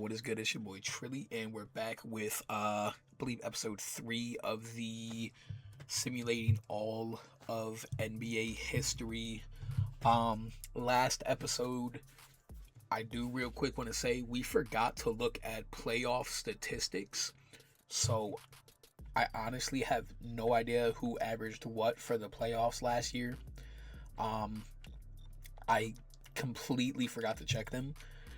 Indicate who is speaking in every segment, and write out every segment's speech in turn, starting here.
Speaker 1: what is good? It's your boy Trilly, and we're back with I believe episode 3 of the simulating all of NBA history. Last episode, I do real quick want to say we forgot to look at playoff statistics. So I honestly have no idea who averaged what for the playoffs last year. I completely forgot to check them.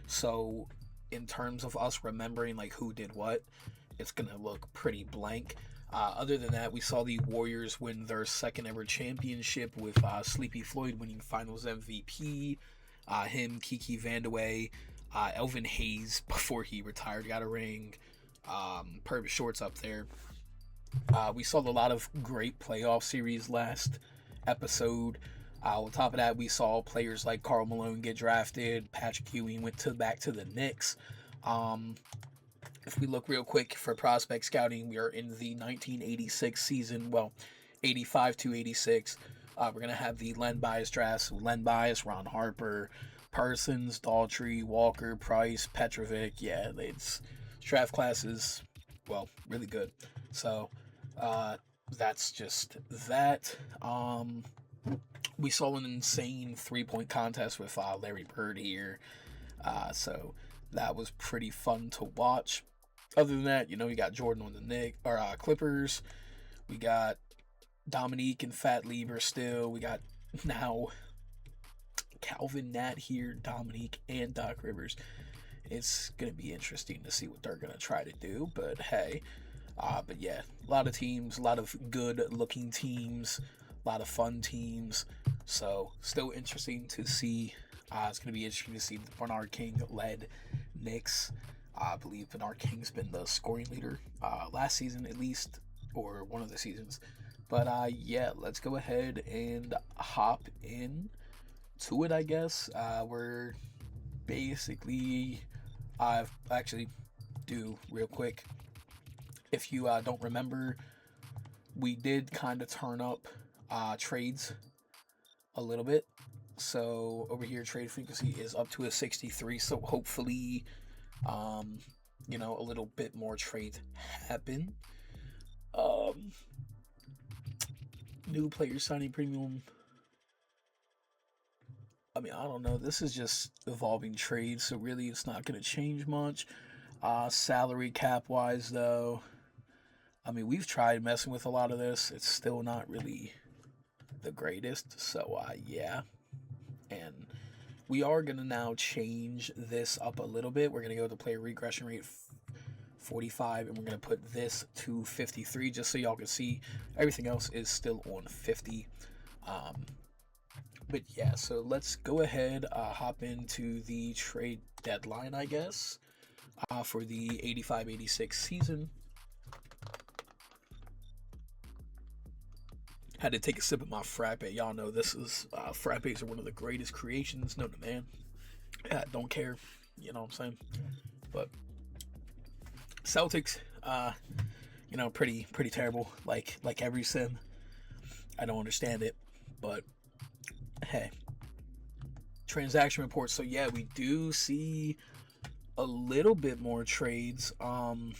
Speaker 1: So in terms of us remembering like who did what, it's gonna look pretty blank. Other than that, we saw the Warriors win their second ever championship with Sleepy Floyd winning Finals MVP. Him, Kiki Vandeweghe, Elvin Hayes before he retired got a ring. Purvis Shorts up there. We saw a lot of great playoff series last episode. On top of that, we saw players like Karl Malone get drafted. Patrick Ewing went back to the Knicks. If we look real quick for prospect scouting, we are in the 1986 season. Well, 85 to 86. We're going to have the Len Bias drafts. So Len Bias, Ron Harper, Parsons, Daughtry, Walker, Price, Petrovic. Yeah, it's draft classes, well, really good. So that's just that. We saw an insane 3-point contest with Larry Bird here. So that was pretty fun to watch. Other than that, you got Jordan on the Clippers. We got Dominique and Fat Lieber still. We got now Calvin Nat here, Dominique, and Doc Rivers. It's going to be interesting to see what they're going to try to do. But hey, but yeah, a lot of teams, a lot of good-looking teams, a lot of fun teams. So still interesting to see. It's going to be interesting to see the Bernard King-led Knicks. I believe Bernard King's been the scoring leader last season at least, or one of the seasons. But yeah, let's go ahead and hop in to it, I guess. We're basically, I've actually do real quick. If you don't remember, we did kind of turn up trades a little bit. So over here, trade frequency is up to a 63. So hopefully, a little bit more trades happen. New player signing premium. I mean, I don't know. This is just evolving trades, so really it's not going to change much. Salary cap wise, though, I mean, we've tried messing with a lot of this. It's still not really the greatest. So, yeah. And we are going to now change this up a little bit. We're going to go to player regression rate 45, and we're going to put this to 53 just so y'all can see everything else is still on 50. But yeah, so let's go ahead, hop into the trade deadline, I guess, for the 85-86 season. Had to take a sip of my frappe. Y'all know this is frappes are one of the greatest creations known to man. Yeah, don't care, you know what I'm saying. But Celtics, pretty terrible. Like every sim, I don't understand it, but hey. Transaction reports. So yeah, we do see a little bit more trades. Not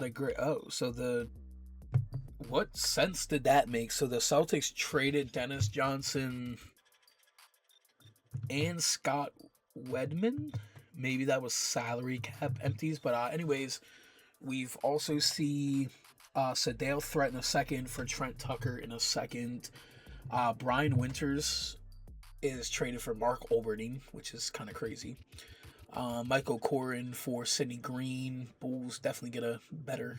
Speaker 1: a great. Oh, so what sense did that make? So the Celtics traded Dennis Johnson and Scott Wedman. Maybe that was salary cap empties. But anyways, we've also see Sedale threaten a second for Trent Tucker in a second. Brian Winters is traded for Mark Olberding, which is kind of crazy. Michael Corrin for Sidney Green. Bulls definitely get a better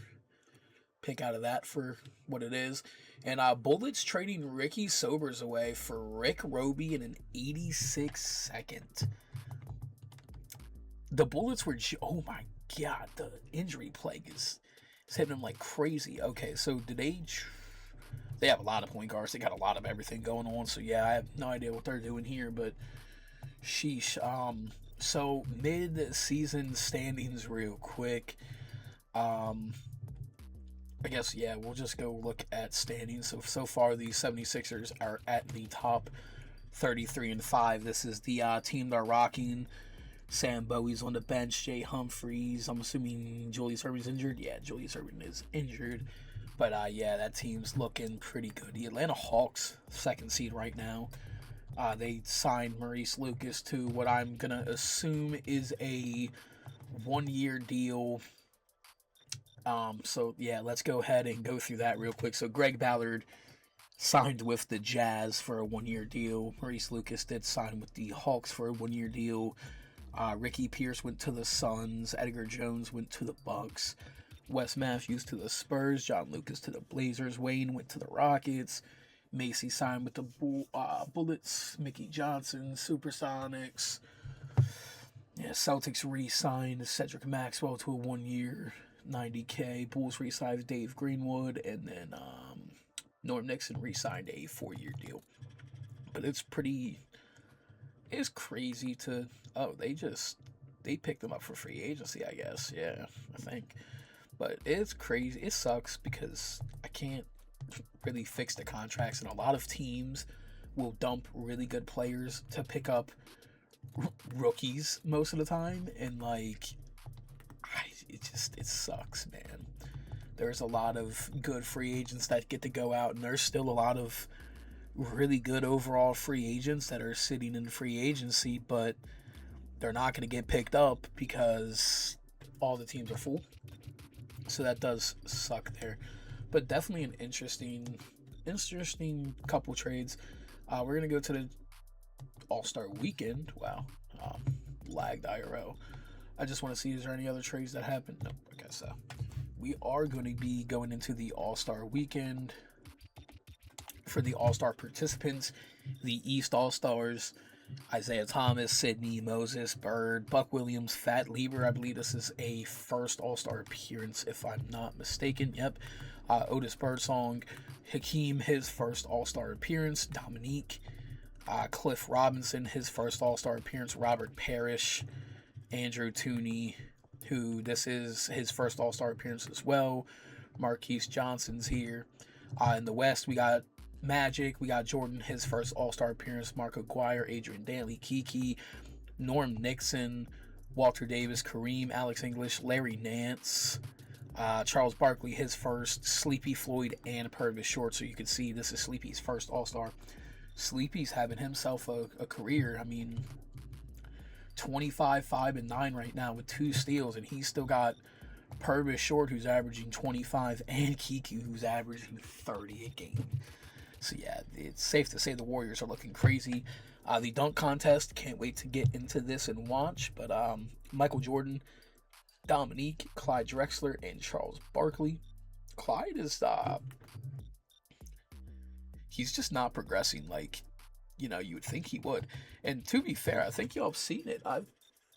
Speaker 1: pick out of that for what it is. And Bullets trading Ricky Sobers away for Rick Roby in an 86 second. The Bullets were... Oh my god, the injury plague is hitting them like crazy. Okay, so did they have a lot of point guards. They got a lot of everything going on. So yeah, I have no idea what they're doing here, but sheesh. So mid-season standings real quick. I guess, yeah, we'll just go look at standings. So far, the 76ers are at the top 33-5. This is the team they're rocking Sam Bowie's on the bench. Jay Humphries. I'm assuming Julius Erving's injured. Yeah, Julius Erving is injured. But yeah, that team's looking pretty good. The Atlanta Hawks, second seed right now. They signed Maurice Lucas to what I'm gonna assume is a 1-year deal. So yeah, let's go ahead and go through that real quick. So Greg Ballard signed with the Jazz for a 1-year deal. Maurice Lucas did sign with the Hawks for a 1-year deal. Ricky Pierce went to the Suns. Edgar Jones went to the Bucks. Wes Matthews to the Spurs. John Lucas to the Blazers. Wayne went to the Rockets. Macy signed with the Bullets. Mickey Johnson, Supersonics. Yeah, Celtics re-signed Cedric Maxwell to a 1-year, $90K. Bulls re-signed Dave Greenwood, and then Norm Nixon re-signed a 4-year deal. But it's crazy to, they picked them up for free agency, I guess. Yeah, I think. But it's crazy. It sucks because I can't really fix the contracts, and a lot of teams will dump really good players to pick up rookies most of the time, and it sucks, man. There's a lot of good free agents that get to go out, and there's still a lot of really good overall free agents that are sitting in free agency, but they're not going to get picked up because all the teams are full. So that does suck there. But definitely an interesting couple trades. We're going to go to the All-Star Weekend. Wow. Lagged IRL. I just want to see, is there any other trades that happened? Nope, I guess so. We are going to be going into the All-Star Weekend. For the All-Star participants, the East All-Stars, Isaiah Thomas, Sidney, Moses, Bird, Buck Williams, Fat Lieber. I believe this is a first All-Star appearance, if I'm not mistaken. Yep. Otis Birdsong, Hakeem, his first All-Star appearance. Dominique, Cliff Robinson, his first All-Star appearance. Robert Parrish, Andrew Tooney, who this is his first All-Star appearance as well. Marquise Johnson's here. In the West, we got Magic, we got Jordan, his first All-Star appearance. Mark Aguirre, Adrian Dantley, Kiki, Norm Nixon, Walter Davis, Kareem, Alex English, Larry Nance, Charles Barkley, his first. Sleepy Floyd, and Purvis Short. So you can see this is Sleepy's first All-Star. Sleepy's having himself a career. I mean, 25, 5, and 9 right now with 2 steals, and he's still got Purvis Short, who's averaging 25, and Kiki, who's averaging 30 a game. So yeah, it's safe to say the Warriors are looking crazy. The dunk contest, can't wait to get into this and watch. But Michael Jordan, Dominique, Clyde Drexler, and Charles Barkley. Clyde is he's just not progressing like you would think he would. And to be fair, I think y'all have seen it. I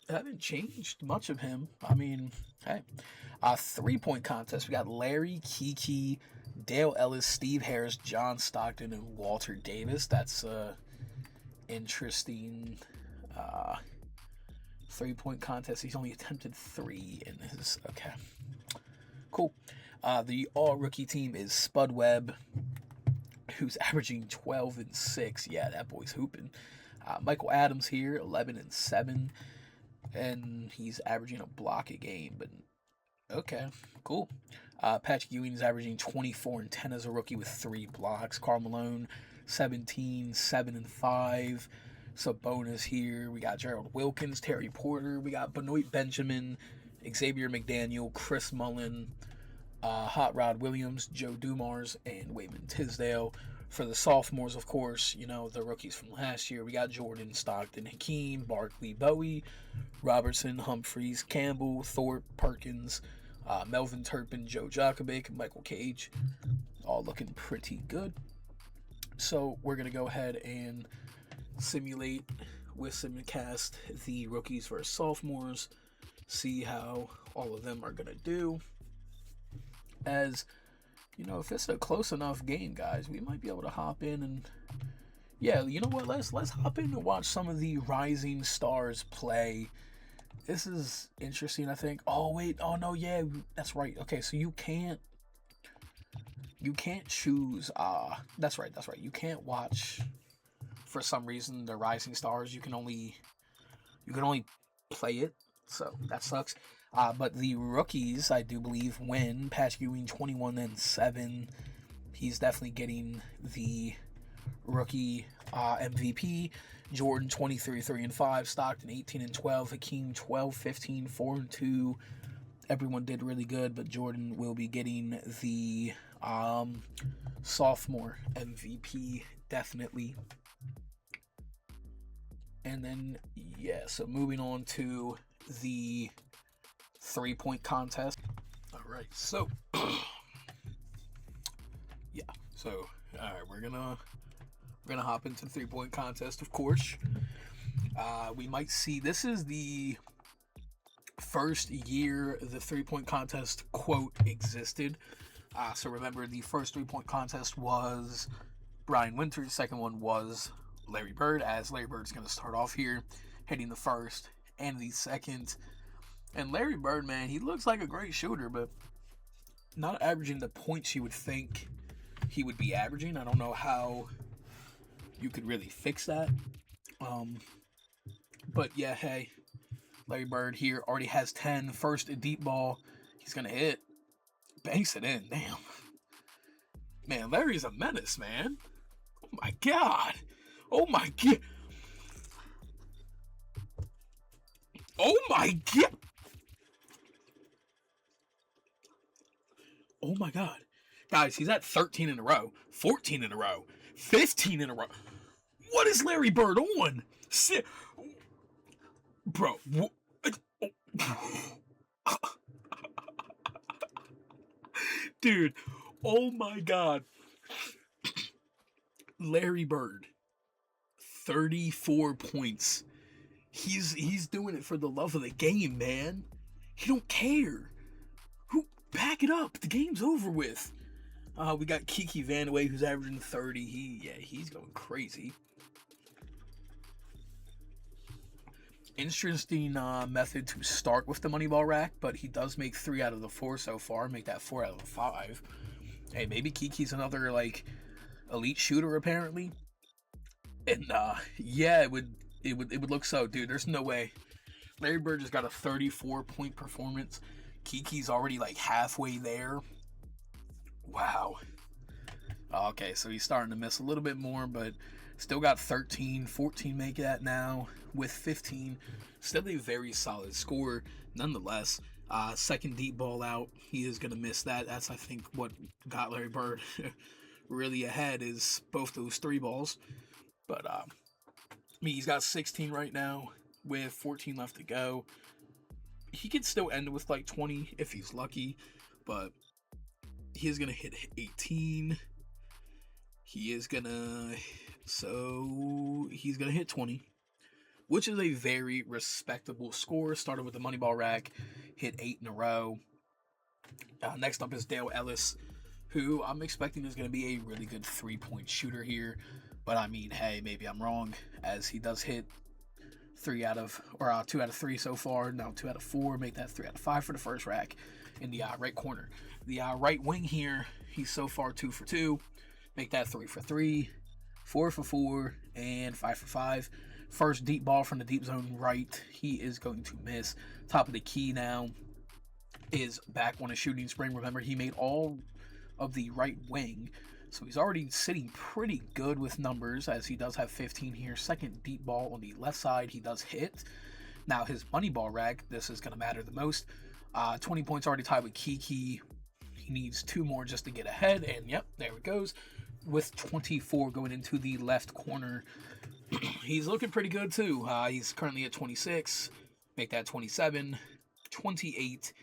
Speaker 1: haven't changed much of him. I mean, hey, 3-point contest. We got Larry, Kiki, Dale Ellis, Steve Harris, John Stockton, and Walter Davis. That's interesting 3-point contest. He's only attempted 3 in his. Okay, cool. The all-rookie team is Spud Webb, who's averaging 12 and 6. Yeah, that boy's hooping. Michael Adams here, 11 and 7, and he's averaging a block a game. But okay, cool. Patrick Ewing is averaging 24 and 10 as a rookie with 3 blocks. Karl Malone, 17, 7 and 5. Sabonis here. We got Gerald Wilkins, Terry Porter. We got Benoit Benjamin, Xavier McDaniel, Chris Mullin, Hot Rod Williams, Joe Dumars, and Wayman Tisdale. For the sophomores, of course, the rookies from last year, we got Jordan, Stockton, Hakeem, Barkley, Bowie, Robertson, Humphreys, Campbell, Thorpe, Perkins, Melvin Turpin, Joe Jokovic, Michael Cage, all looking pretty good. So we're going to go ahead and simulate with Simcast the rookies versus sophomores, see how all of them are going to do. As if it's a close enough game, guys, we might be able to hop in and you know what? Let's hop in and watch some of the rising stars play. This is interesting, I think. Oh wait, oh no, yeah, that's right. Okay, so you can't choose. That's right. You can't watch for some reason the rising stars. You can only play it, so that sucks. But the rookies, I do believe, win. Patrick Ewing 21-7. He's definitely getting the rookie MVP. Jordan 23-3-5. Stockton 18-12. Hakeem 12-15, 4-2. Everyone did really good, but Jordan will be getting the sophomore MVP definitely. And then yeah, so moving on to the 3-point contest. All right, so yeah, so all right, we're gonna hop into the 3-point contest, of course. We might see, this is the first year the 3-point contest quote existed. So remember, the first 3-point contest was Brian Winters. The second one was Larry Bird, as Larry Bird's going to start off here, hitting the first and the second. And Larry Bird, man, he looks like a great shooter, but not averaging the points you would think he would be averaging. I don't know how you could really fix that. But yeah, hey, Larry Bird here already has 10. First deep ball, he's going to hit. Banks it in, damn. Man, Larry's a menace, man. Oh my god. Oh my god. Oh my god. Oh my god. Guys, he's at 13 in a row, 14 in a row, 15 in a row. What is Larry Bird on? Bro. Dude, oh my god. Larry Bird, 34 points. He's doing it for the love of the game, man. He don't care. Who back it up? The game's over with. We got Kiki Vandeweghe, who's averaging 30. He's going crazy. Interesting method to start with the money ball rack, but he does make 3 out of the 4 so far. Make that 4 out of the 5. Hey, maybe Kiki's another like elite shooter apparently. And yeah, it would look so, dude. There's no way. Larry Bird just got a 34-point performance. Kiki's already like halfway there. Wow. Okay, so he's starting to miss a little bit more, but still got 13, 14 make that now with 15. Still a very solid score nonetheless. Second deep ball out, he is going to miss that. That's, I think, what got Larry Bird really ahead is both those 3 balls. But, I mean, he's got 16 right now with 14 left to go. He could still end with like 20 if he's lucky, but he is going to hit 18. He's going to hit 20, which is a very respectable score. Started with the money ball rack, hit 8 in a row. Next up is Dale Ellis, who I'm expecting is going to be a really good 3-point shooter here. But I mean, hey, maybe I'm wrong, as he does hit 2 out of 3 so far. Now 2 out of 4, make that 3 out of 5 for the first rack in the right corner. The right wing here, he's so far 2 for 2. Make that 3 for 3, 4 for 4, and 5 for 5. First deep ball from the deep zone right, he is going to miss. Top of the key now is back on a shooting spring. Remember, he made all of the right wing, so he's already sitting pretty good with numbers, as he does have 15 here. Second deep ball on the left side, he does hit. Now his money ball rack, this is going to matter the most. 20 points already tied with Kiki. He needs 2 more just to get ahead, and yep, there it goes. With 24 going into the left corner. He's looking pretty good too. He's currently at 26. Make that 27, 28,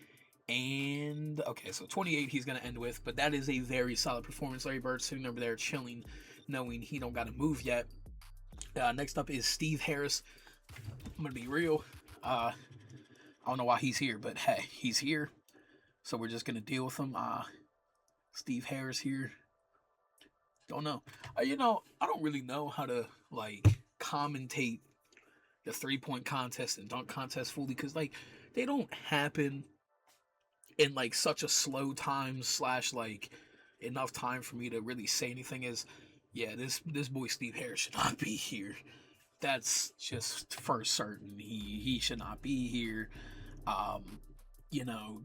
Speaker 1: and okay, so 28 he's going to end with, but that is a very solid performance. Larry Bird sitting over there chilling, knowing he don't got to move yet. Next up is Steve Harris. I'm going to be real. I don't know why he's here, but hey, he's here. So we're just going to deal with him. Steve Harris here. Don't know. I don't really know how to like commentate the 3-point contest and dunk contest fully, because like they don't happen in like such a slow time / like enough time for me to really say anything. Is yeah, this boy Steve Harris should not be here. That's just for certain. He should not be here. Um, you know,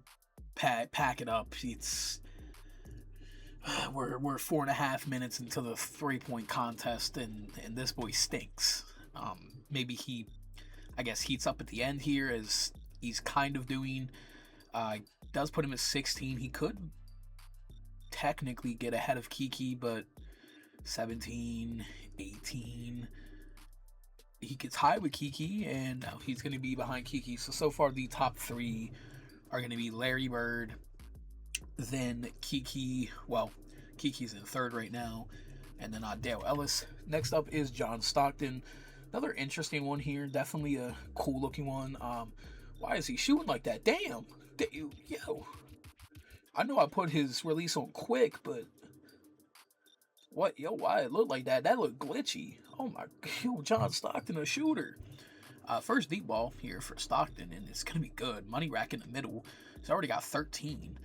Speaker 1: pack it up. It's we're 4.5 minutes into the 3 point contest, and this boy stinks. Maybe he, I guess, heats up at the end here as he's kind of doing. Uh, does put him at 16. He could technically get ahead of Kiki, but 17, 18. He gets high with Kiki, and now he's going to be behind Kiki. So far, the top three are going to be Larry Bird, then Kiki. Well, Kiki's in third right now, and then Dale Ellis. Next up is John Stockton. Another interesting one here. Definitely a cool looking one. Why is he shooting like that? Damn. Yo. I know I put his release on quick, but what? Yo, why it looked like that? That looked glitchy. Oh my, yo, John Stockton, a shooter. First deep ball here for Stockton, and it's going to be good. Money rack in the middle. He's already got 13.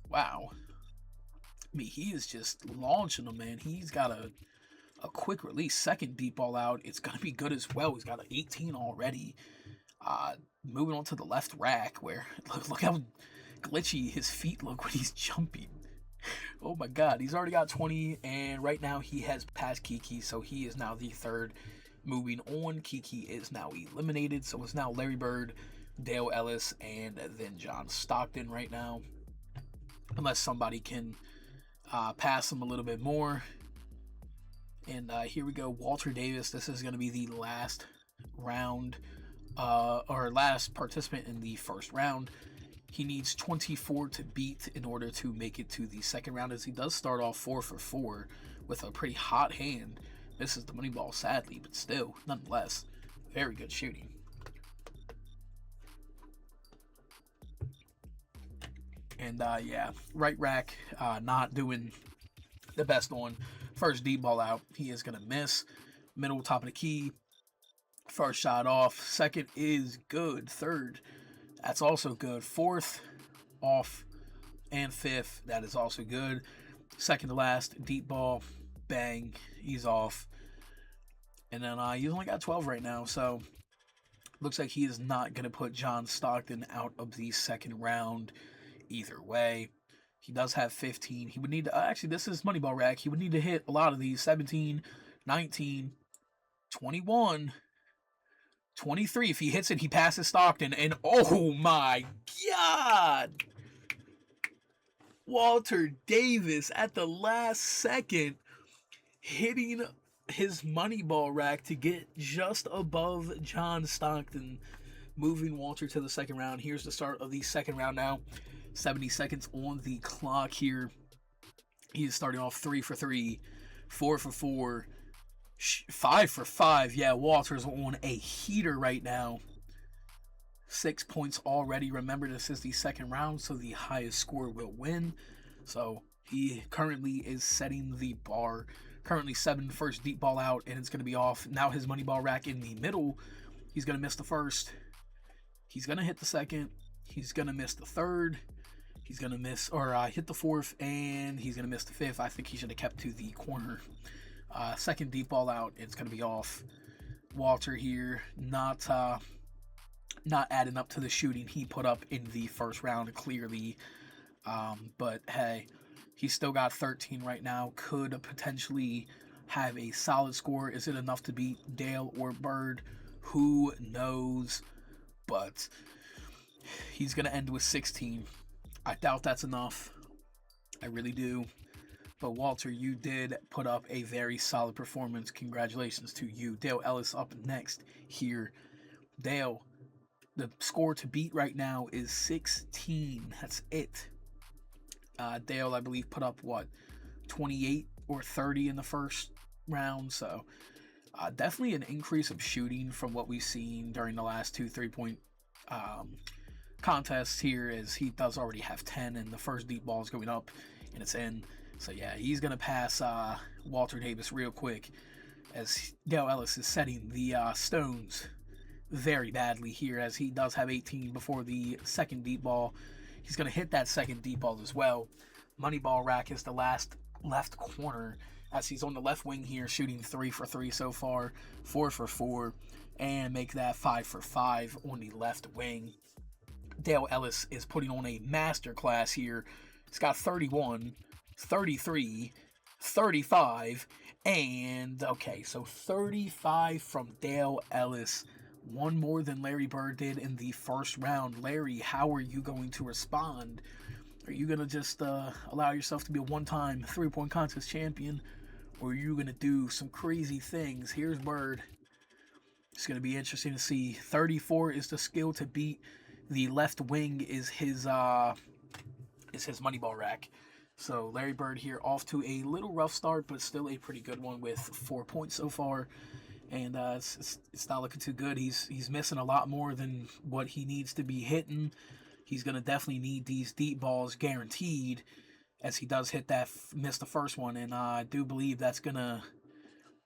Speaker 1: Wow. I mean, he is just launching them, man. He's got a quick release. Second deep ball out. It's going to be good as well. He's got an 18 already. Moving on to the left rack, where look how glitchy his feet look when he's jumping. Oh my god, he's already got 20, and right now he has passed Kiki, so he is now the third. Moving on, Kiki is now eliminated, so it's now Larry Bird, Dale Ellis, and then John Stockton right now. Unless somebody can pass him a little bit more. And here we go, Walter Davis. This is going to be the last round, or last participant in the first round. He needs 24 to beat in order to make it to the second round, as he does start off 4 for 4 with a pretty hot hand. Misses the money ball, sadly, but still, nonetheless, very good shooting. And yeah, right rack, not doing the best on. First deep ball out, he is going to miss. Middle, top of the key. First shot off. Second is good. Third, that's also good. Fourth, off. And fifth, that is also good. Second to last, deep ball. Bang, he's off. And then he's only got 12 right now, so looks like he is not going to put John Stockton out of the second round either way. He does have 15. He would need to, actually, this is Moneyball Rack. He would need to hit a lot of these. 17, 19, 21, 23. If he hits it, he passes Stockton. And oh my God! Walter Davis at the last second hitting his Moneyball Rack to get just above John Stockton, moving Walter to the second round. Here's the start of the second round now. 70 seconds on the clock here. He is starting off 3 for 3, 4 for 4, 5 for 5. Yeah, Walter's on a heater right now. 6 points already. Remember, this is the second round, so the highest score will win. So he currently is setting the bar. Currently 7, first deep ball out, and it's going to be off. Now his money ball rack in the middle. He's going to miss the first. He's going to hit the second. He's going to miss the third. He's going to miss, or hit the fourth, and he's going to miss the fifth. I think he should have kept to the corner. Second deep ball out. It's going to be off. Walter here, not adding up to the shooting he put up in the first round, clearly. But hey, he's still got 13 right now. Could potentially have a solid score. Is it enough to beat Dale or Bird? Who knows? But he's going to end with 16. I doubt that's enough. I really do. But Walter, you did put up a very solid performance. Congratulations to you. Dale Ellis up next here. Dale, the score to beat right now is 16. That's it. Dale, I believe, put up, 28 or 30 in the first round. So definitely an increase of shooting from what we've seen during the last 2 3-point contests here, as he does already have 10, and the first deep ball is going up, and it's in. So yeah, he's going to pass Walter Davis real quick, as Dale Ellis is setting the stones very badly here, as he does have 18 before the second deep ball. He's going to hit that second deep ball as well. Moneyball rack is the last left corner, as he's on the left wing here, shooting 3 for 3 so far, 4 for 4, and make that 5 for 5 on the left wing. Dale Ellis is putting on a masterclass here. He's got 31, 33, 35, and okay, so 35 from Dale Ellis. One more than Larry Bird did in the first round. Larry, how are you going to respond? Are you going to just allow yourself to be a one-time three-point contest champion? Or are you going to do some crazy things? Here's Bird. It's going to be interesting to see. 34 is the skill to beat. The left wing is his Moneyball rack. So Larry Bird here off to a little rough start, but still a pretty good one with 4 points so far. And it's not looking too good. He's missing a lot more than what he needs to be hitting. He's going to definitely need these deep balls guaranteed, as he does miss the first one. And I do believe that's going to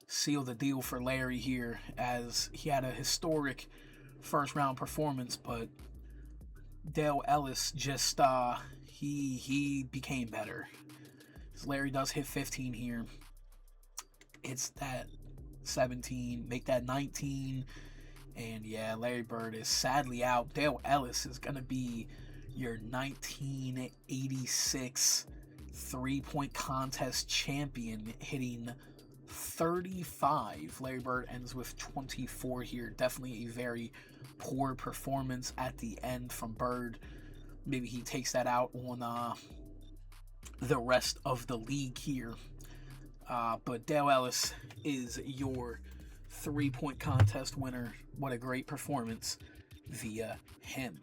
Speaker 1: seal the deal for Larry here, as he had a historic first round performance, but Dale Ellis just he became better. So Larry does hit 15 here. It's that 17, make that 19, and yeah, Larry Bird is sadly out. Dale Ellis is gonna be your 1986 3-point contest champion, hitting 35. Larry Bird ends with 24 here. Definitely a very poor performance at the end from Bird. Maybe he takes that out on the rest of the league here. But Dale Ellis is your 3-point contest winner. What a great performance via him.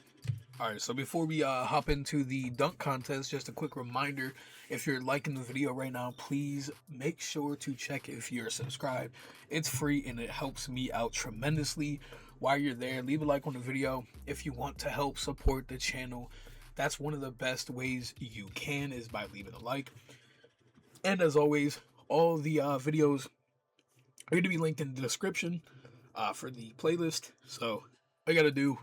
Speaker 1: Alright, so before we hop into the dunk contest, just a quick reminder, if you're liking the video right now, please make sure to check if you're subscribed. It's free and it helps me out tremendously. While you're there, leave a like on the video if you want to help support the channel. That's one of the best ways you can, is by leaving a like. And as always, all the videos are going to be linked in the description for the playlist. So all you got to do,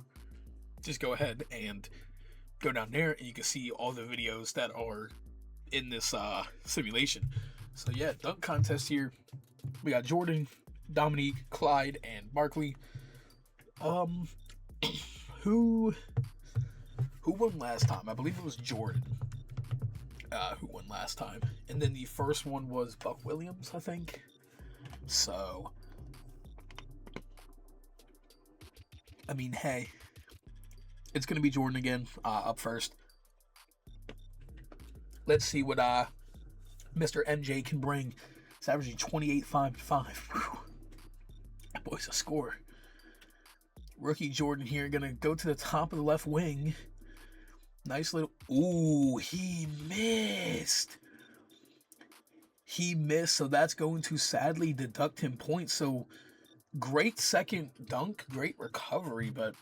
Speaker 1: just go ahead and go down there and you can see all the videos that are in this simulation. So yeah, dunk contest here. We got Jordan, Dominique, Clyde, and Barkley. Who won last time? I believe it was Jordan who won last time. And then the first one was Buck Williams, I think. So, I mean, hey, it's going to be Jordan again, up first. Let's see what Mr. MJ can bring. It's averaging 28, 5, and 5. That boy's a scorer. Rookie Jordan here, going to go to the top of the left wing. Nice little... Ooh, he missed. He missed, so that's going to sadly deduct him points. So, great second dunk, great recovery, but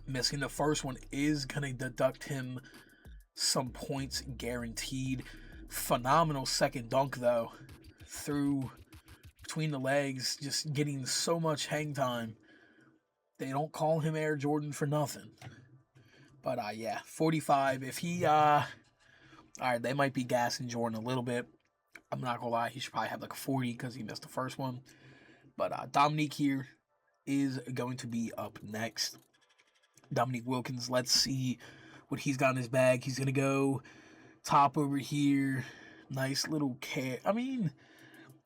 Speaker 1: missing the first one is going to deduct him some points guaranteed. Phenomenal second dunk, though. Through between the legs, just getting so much hang time. They don't call him Air Jordan for nothing. But, yeah, 45. If he, alright, they might be gassing Jordan a little bit. I'm not gonna lie, he should probably have like a 40 because he missed the first one. But, Dominique here is going to be up next. Dominique Wilkins, let's see what he's got in his bag. He's gonna go top over here. Nice little cat. I mean,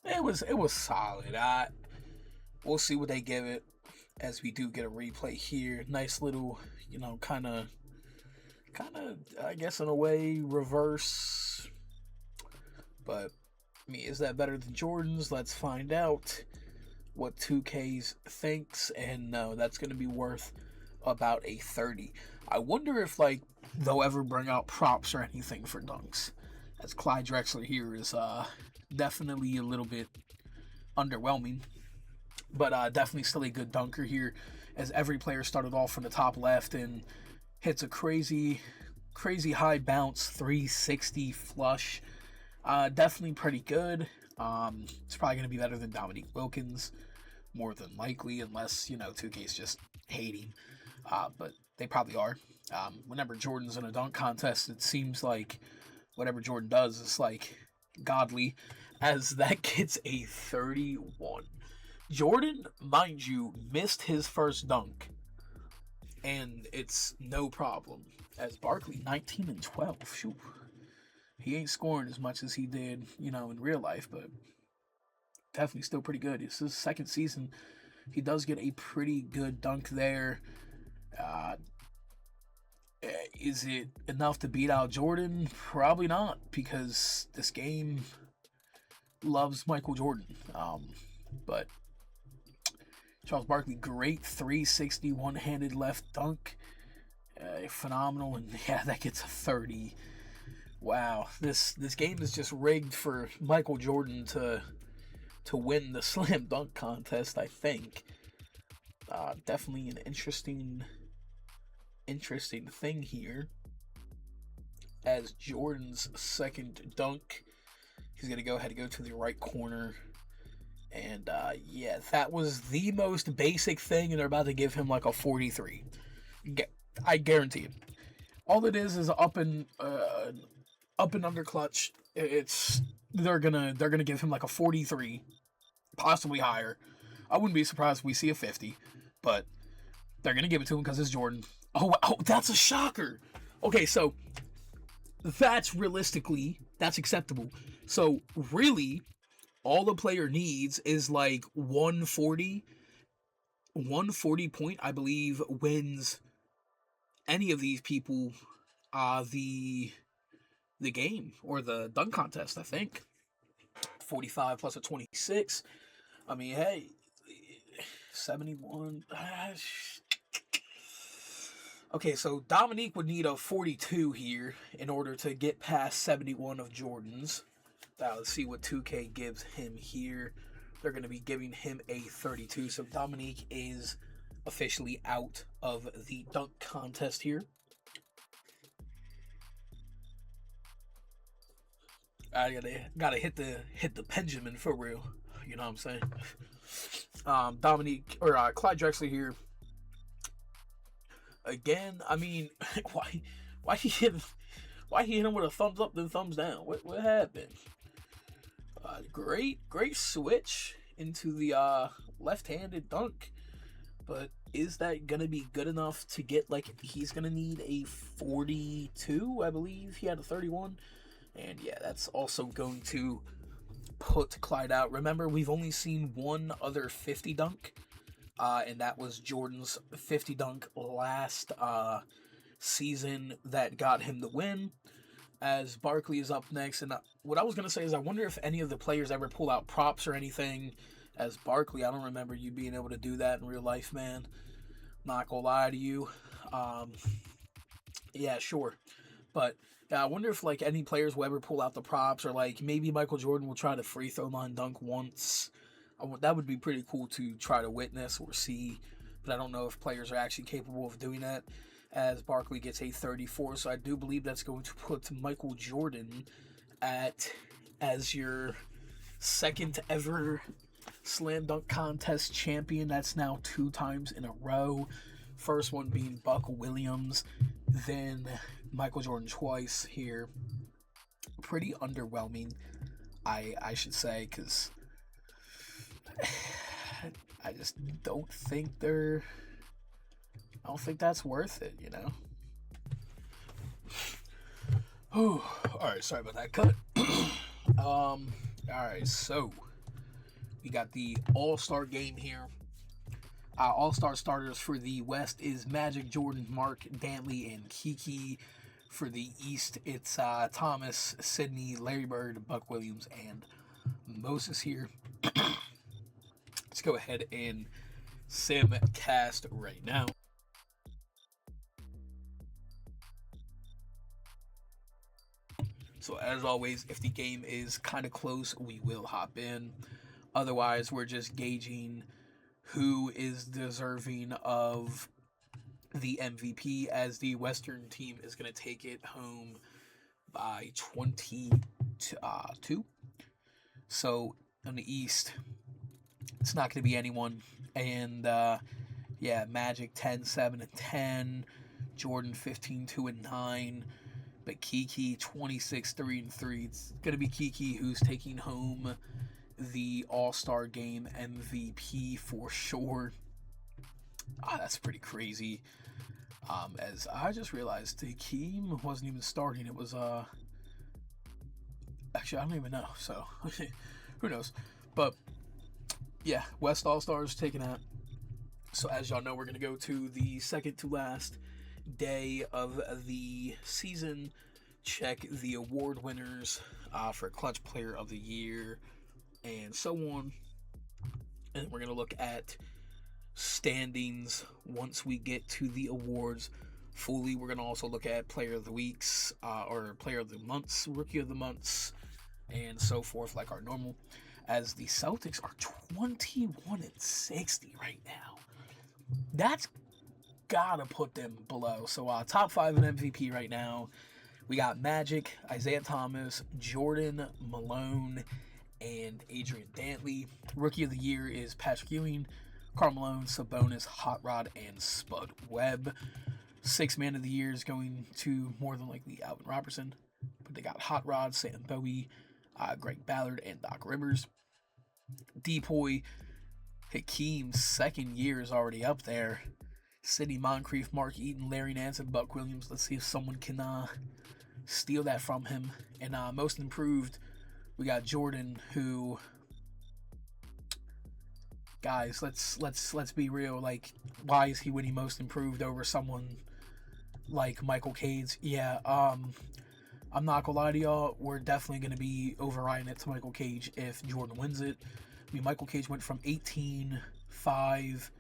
Speaker 1: it was solid. We'll see what they give it as we do get a replay here. Nice little, you know, kind of, I guess in a way, reverse. But, I mean, is that better than Jordan's? Let's find out what 2K's thinks. And no, that's going to be worth about a 30. I wonder if, like, they'll ever bring out props or anything for dunks, as Clyde Drexler here is definitely a little bit underwhelming. But definitely still a good dunker here, as every player started off from the top left and hits a crazy high bounce 360 flush. Definitely pretty good. It's probably going to be better than Dominique Wilkins, more than likely, unless, you know, 2K's just hating. But they probably are. Whenever Jordan's in a dunk contest, it seems like whatever Jordan does is like godly, as that gets a 31. Jordan, mind you, missed his first dunk, and it's no problem. As Barkley, 19 and 12. Shoot. He ain't scoring as much as he did, in real life, but definitely still pretty good. It's his second season. He does get a pretty good dunk there. Uh, is it enough to beat out Jordan? Probably not, because this game loves Michael Jordan. But Charles Barkley, great 360 one-handed left dunk. Phenomenal, and yeah, that gets a 30. Wow, this game is just rigged for Michael Jordan to win the slam dunk contest, I think. Definitely an interesting thing here. As Jordan's second dunk, he's gonna go ahead and go to the right corner. And yeah, that was the most basic thing, and they're about to give him like a 43. I guarantee it. All it is up and under clutch. They're gonna give him like a 43, possibly higher. I wouldn't be surprised if we see a 50, but they're gonna give it to him because it's Jordan. Oh, that's a shocker. Okay, so that's acceptable. So really, all the player needs is like 140. 140 point, I believe, wins any of these people the game or the dunk contest, I think. 45 plus a 26. I mean, hey, 71. Okay, so Dominique would need a 42 here in order to get past 71 of Jordan's. Let's see what 2K gives him here. They're going to be giving him a 32. So Dominique is officially out of the dunk contest here. I gotta hit the Benjamin for real. You know what I'm saying? Dominique or Clyde Drexler here. Again, I mean, why he hit him with a thumbs up then thumbs down? What happened? Great switch into the left-handed dunk, but is that gonna be good enough to get he's gonna need a 42? I believe he had a 31. And yeah, that's also going to put Clyde out. Remember, we've only seen one other 50 dunk, and that was Jordan's 50 dunk last season that got him the win. As Barkley is up next, and what I was going to say is I wonder if any of the players ever pull out props or anything. As Barkley, I don't remember you being able to do that in real life, man. Not gonna lie to you. Yeah, sure. But yeah, I wonder if any players will ever pull out the props, or maybe Michael Jordan will try to free throw line dunk once. That would be pretty cool to try to witness or see, but I don't know if players are actually capable of doing that. As Barkley gets a 34, so I do believe that's going to put Michael Jordan as your second ever slam dunk contest champion. That's now 2 times in a row. First one being Buck Williams, then Michael Jordan twice here. Pretty underwhelming, I should say, because I just don't think that's worth it, Whew. Alright, sorry about that cut. Alright, so we got the All-Star game here. All-Star starters for the West is Magic, Jordan, Mark, Dantley, and Kiki. For the East, it's Thomas, Sidney, Larry Bird, Buck Williams, and Moses here. Let's go ahead and sim cast right now. So as always, if the game is kind of close, we will hop in. Otherwise, we're just gauging who is deserving of the MVP, as the Western team is going to take it home by 22. So on the East, it's not going to be anyone. And yeah, Magic 10, 7, and 10. Jordan 15, 2, and 9. But Kiki 26-3-3. It's gonna be Kiki who's taking home the All-Star Game MVP for sure. That's pretty crazy. As I just realized, Hakeem wasn't even starting. It was actually I don't even know. So who knows? But yeah, West All Stars taking that. So as y'all know, we're gonna go to the second to last day of the season. Check the award winners for Clutch Player of the Year and so on. And we're gonna look at standings once we get to the awards fully. We're gonna also look at Player of the Weeks or Player of the Months, Rookie of the Months, and so forth, like our normal. As the Celtics are 21-60 right now. That's gotta put them below. So top 5 in MVP right now. We got Magic, Isaiah Thomas, Jordan, Malone, and Adrian Dantley. Rookie of the Year is Patrick Ewing, Karl Malone, Sabonis, Hot Rod, and Spud Webb. Sixth Man of the Year is going to more than likely Alvin Robertson. But they got Hot Rod, Sam Bowie, Greg Ballard, and Doc Rivers. Depoy, Hakeem's second year is already up there. Sidney Moncrief, Mark Eaton, Larry Nance, and Buck Williams. Let's see if someone can steal that from him. And most improved, we got Jordan, who, guys, let's be real. Like, why is he winning most improved over someone like Michael Cage? Yeah, I'm not gonna lie to y'all. We're definitely gonna be overriding it to Michael Cage if Jordan wins it. I mean, Michael Cage went from 18-5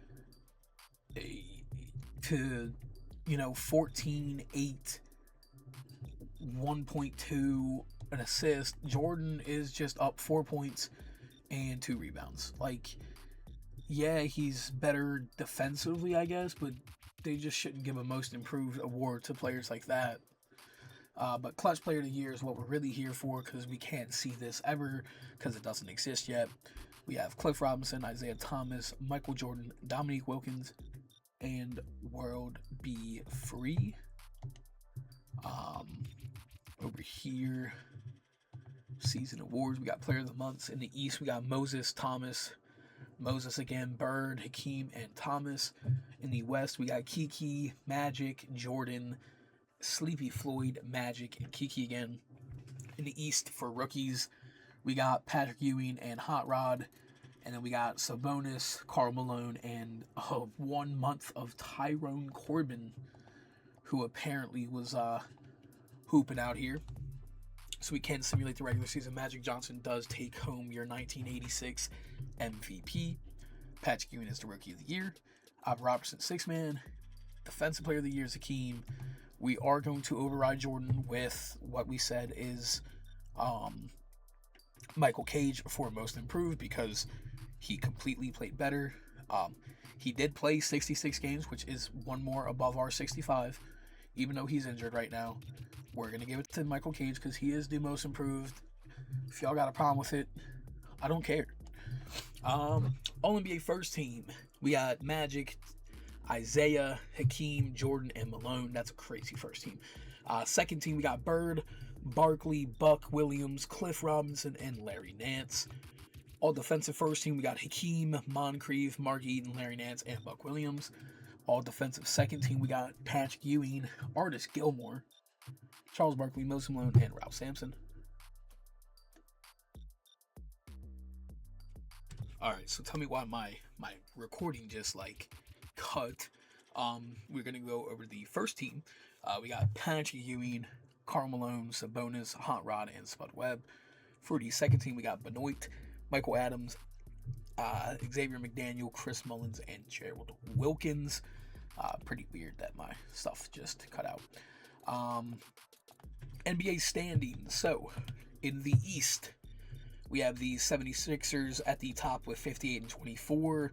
Speaker 1: to 14-8, 1.2, an assist. Jordan is just up 4 points and 2 rebounds. Like, yeah, he's better defensively, I guess, but they just shouldn't give a most improved award to players like that. But Clutch Player of the Year is what we're really here for, because we can't see this ever because it doesn't exist yet. We have Cliff Robinson, Isaiah Thomas, Michael Jordan, Dominique Wilkins, and World Be Free. Over here, season awards, we got Player of the Months. In the East, we got Moses, Thomas, Moses again, Bird, Hakeem, and Thomas. In the West, we got Kiki, Magic, Jordan, Sleepy Floyd, Magic, and Kiki again. In the East, for rookies, we got Patrick Ewing and Hot Rod. And then we got Sabonis, Karl Malone, and 1 month of Tyrone Corbin, who apparently was hooping out here. So we can simulate the regular season. Magic Johnson does take home your 1986 MVP. Patrick Ewing is the Rookie of the Year. Robertson, 6-man. Defensive Player of the Year is Hakeem. We are going to override Jordan with what we said is Michael Cage for most improved, because he completely played better. He did play 66 games, which is one more above our 65, even though he's injured right now. We're going to give it to Michael Cage because he is the most improved. If y'all got a problem with it, I don't care. All-NBA first team, we got Magic, Isaiah, Hakeem, Jordan, and Malone. That's a crazy first team. Second team, we got Bird, Barkley, Buck Williams, Cliff Robinson, and Larry Nance. All defensive first team, we got Hakeem, Moncrief, Mark Eaton, Larry Nance, and Buck Williams. All defensive second team, we got Patrick Ewing, Artis Gilmore, Charles Barkley, Moses Malone, and Ralph Sampson. Alright, so tell me why my recording just cut. We're gonna go over the first team. We got Patrick Ewing, Karl Malone, Sabonis, Hot Rod, and Spud Webb. For the second team, we got Benoit, Michael Adams, Xavier McDaniel, Chris Mullins, and Gerald Wilkins. Pretty weird that my stuff just cut out. NBA standings. So, in the East, we have the 76ers at the top with 58-24.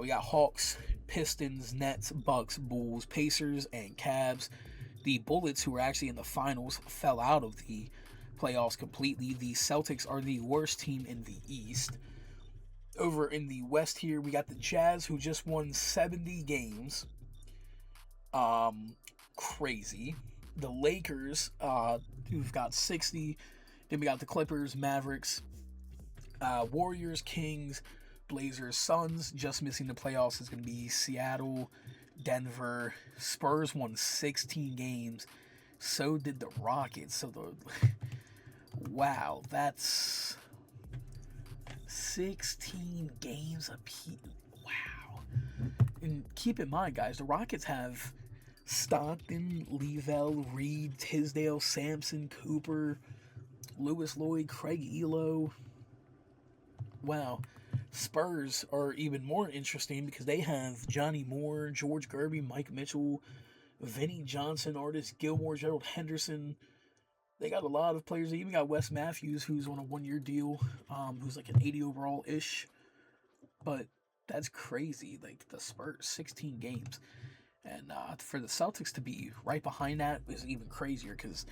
Speaker 1: We got Hawks, Pistons, Nets, Bucks, Bulls, Pacers, and Cavs. The Bullets, who were actually in the finals, fell out of the playoffs completely. The Celtics are the worst team in the East. Over in the West here, we got the Jazz, who just won 70 games. Crazy. The Lakers, who've got 60. Then we got the Clippers, Mavericks, Warriors, Kings, Blazers, Suns. Just missing the playoffs is going to be Seattle, Denver. Spurs won 16 games. So did the Rockets. So the wow, that's 16 games apiece. Wow. And keep in mind, guys, the Rockets have Stockton, Leavell, Reed, Tisdale, Sampson, Cooper, Lewis Lloyd, Craig Elo. Wow. Spurs are even more interesting because they have Johnny Moore, George Gerby, Mike Mitchell, Vinny Johnson, Artis Gilmore, Gerald Henderson. They got a lot of players. They even got Wes Matthews, who's on a 1-year deal, who's like an 80 overall ish. But that's crazy. Like the Spurs, 16 games. And for the Celtics to be right behind that is even crazier because,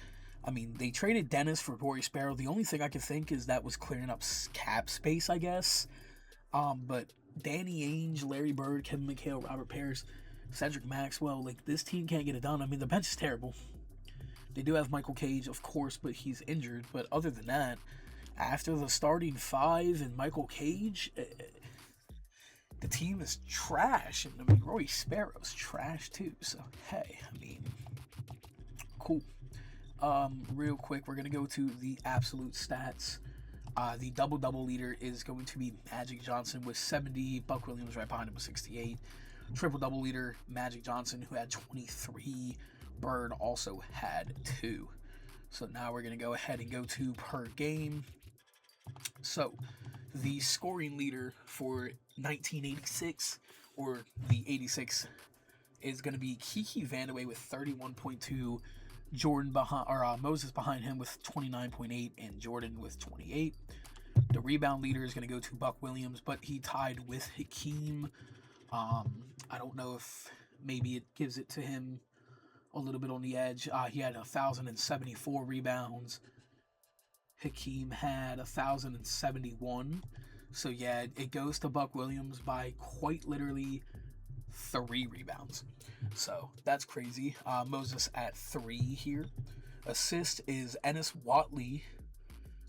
Speaker 1: I mean, they traded Dennis for Corey Sparrow. The only thing I can think is that was clearing up cap space, I guess. But Danny Ainge, Larry Bird, Kevin McHale, Robert Parrish, Cedric Maxwell, like this team can't get it done. I mean, the bench is terrible. They do have Michael Cage, of course, but he's injured. But other than that, after the starting five and Michael Cage, the team is trash. And I mean, Roy Sparrow's trash too. So, hey, I mean, cool. Real quick, we're going to go to the absolute stats. The double-double leader is going to be Magic Johnson with 70. Buck Williams right behind him with 68. Triple-double leader, Magic Johnson, who had 23. Bird also had 2. So now we're going to go ahead and go to per game. So the scoring leader for 1986, or the 86, is going to be Kiki Vandeweghe with 31.2. Jordan behind, or Moses behind him with 29.8, and Jordan with 28. The rebound leader is going to go to Buck Williams, but he tied with Hakeem. I don't know if maybe it gives it to him a little bit on the edge. He had 1,074 rebounds. Hakeem had 1,071. So yeah, it goes to Buck Williams by quite literally 3 rebounds. So that's crazy. Moses at 3 here. Assist is Ennis Watley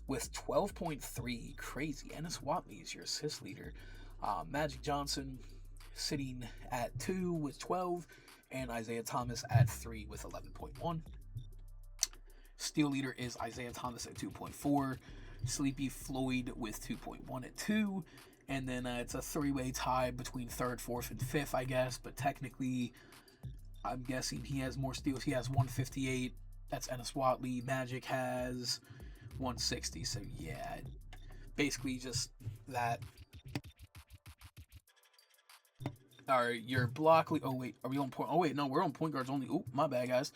Speaker 1: with 12.3. Crazy. Ennis Watley is your assist leader. Magic Johnson sitting at 2 with 12. And Isaiah Thomas at 3 with 11.1. Steal leader is Isaiah Thomas at 2.4. Sleepy Floyd with 2.1 at 2. And then it's a 3-way tie between 3rd, 4th, and 5th, I guess. But technically, I'm guessing he has more steals. He has 158. That's Ennis Watley. Magic has 160. So, yeah, basically just that. All right, your block lead. Oh, wait. Are we on point? Oh, wait. No, we're on point guards only. Oh, my bad, guys.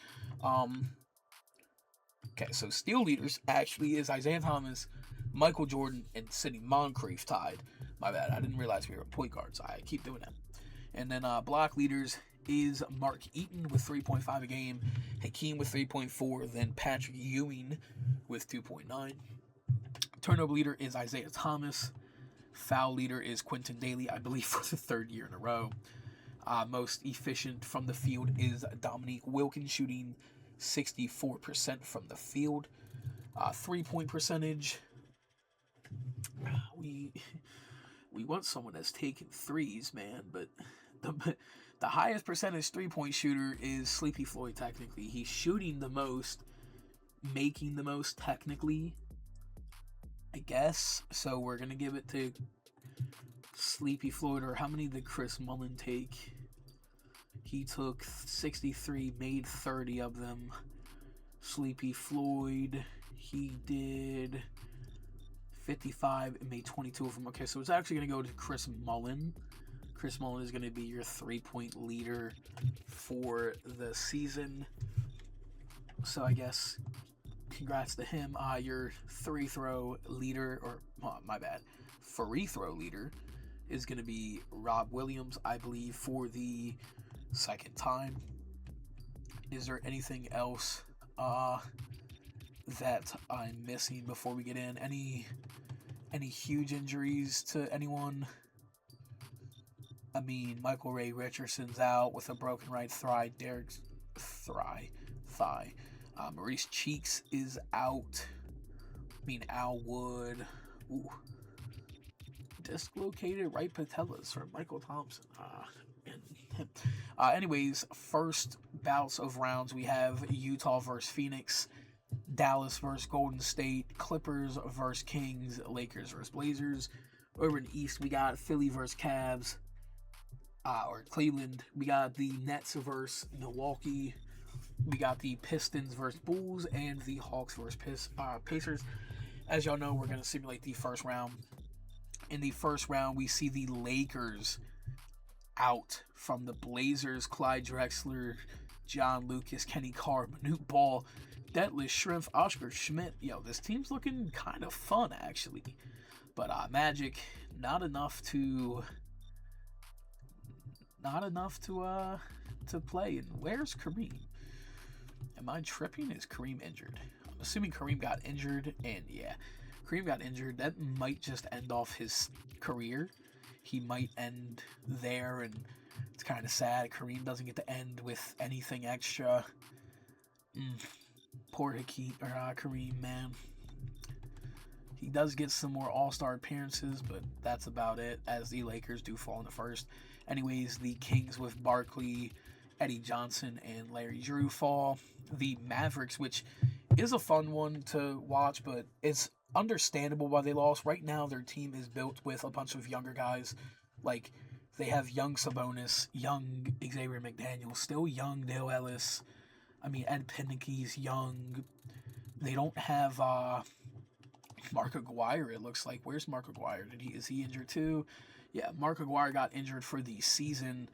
Speaker 1: Okay, so steal leaders actually is Isaiah Thomas, Michael Jordan, and Sidney Moncrief tied. My bad. I didn't realize we were on point guards. I keep doing that. And then block leaders is Mark Eaton with 3.5 a game, Hakeem with 3.4, then Patrick Ewing with 2.9. Turnover leader is Isaiah Thomas. Foul leader is Quentin Daly, I believe, for the 3rd year in a row. Most efficient from the field is Dominique Wilkins, shooting 64% from the field. 3-point percentage. We want someone that's taking threes, man, but the highest percentage 3-point shooter is Sleepy Floyd, technically. He's shooting the most, making the most, technically, I guess. So we're going to give it to Sleepy Floyd. Or how many did Chris Mullin take? He took 63, made 30 of them. Sleepy Floyd, he did 55 and made 22 of them. Okay, so it's actually going to go to Chris Mullin. Chris Mullin is going to be your 3-point leader for the season. So I guess congrats to him. Your free throw leader, or my bad, free throw leader is going to be Rob Williams, I believe, for the 2nd time. Is there anything else that I'm missing before we get in? Any huge injuries to anyone? I mean, Michael Ray Richardson's out with a broken right thigh. thigh. Maurice Cheeks is out. I mean, Al Wood. Ooh. Dislocated right patellas for Michael Thompson. Anyways, first bouts of rounds, we have Utah versus Phoenix, Dallas versus Golden State, Clippers versus Kings, Lakers versus Blazers. Over in the East, we got Philly versus Cavs, or Cleveland. We got the Nets versus Milwaukee. We got the Pistons versus Bulls, and the Hawks versus Pacers. As y'all know, we're going to simulate the first round. In the first round, we see the Lakers out from the Blazers. Clyde Drexler, John Lucas, Kenny Carr, Manute Ball, Detlef Schrempf, Oscar Schmidt. Yo, this team's looking kind of fun, actually. But Magic, not enough to play. And where's Kareem? Am I tripping? Is Kareem injured? I'm assuming Kareem got injured, and yeah, Kareem got injured. That might just end off his career. He might end there, and it's kind of sad. Kareem doesn't get to end with anything extra. Poor Kareem, man. He does get some more All-Star appearances, but that's about it, as the Lakers do fall in the first. Anyways, the Kings with Barkley, Eddie Johnson, and Larry Drew fall. The Mavericks, which is a fun one to watch, but it's understandable why they lost. Right now, their team is built with a bunch of younger guys. Like, they have young Sabonis, young Xavier McDaniel, still young Dale Ellis. I mean, Ed Pinnicky's young. They don't have Mark Aguirre, it looks like. Where's Mark Aguirre? Is he injured too? Yeah, Mark Aguirre got injured for the season.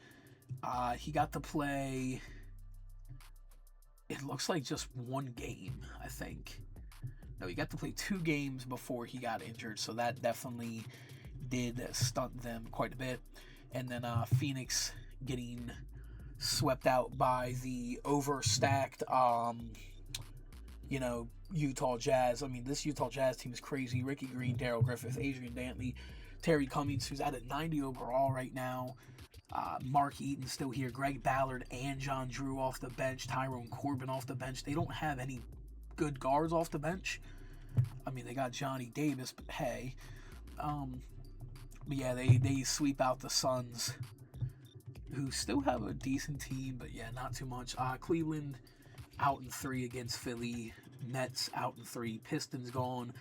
Speaker 1: He got to play, it looks like just one game, I think. No, he got to play 2 games before he got injured, so that definitely did stunt them quite a bit. And then Phoenix getting swept out by the overstacked, Utah Jazz. I mean, this Utah Jazz team is crazy. Ricky Green, Darrell Griffith, Adrian Dantley, Terry Cummings, who's at a 90 overall right now. Mark Eaton still here. Greg Ballard and John Drew off the bench. Tyrone Corbin off the bench. They don't have any good guards off the bench. I mean, they got Johnny Davis, but hey. But yeah, they sweep out the Suns, who still have a decent team, but yeah, not too much. Cleveland out in 3 against Philly. Nets out in 3. Pistons gone,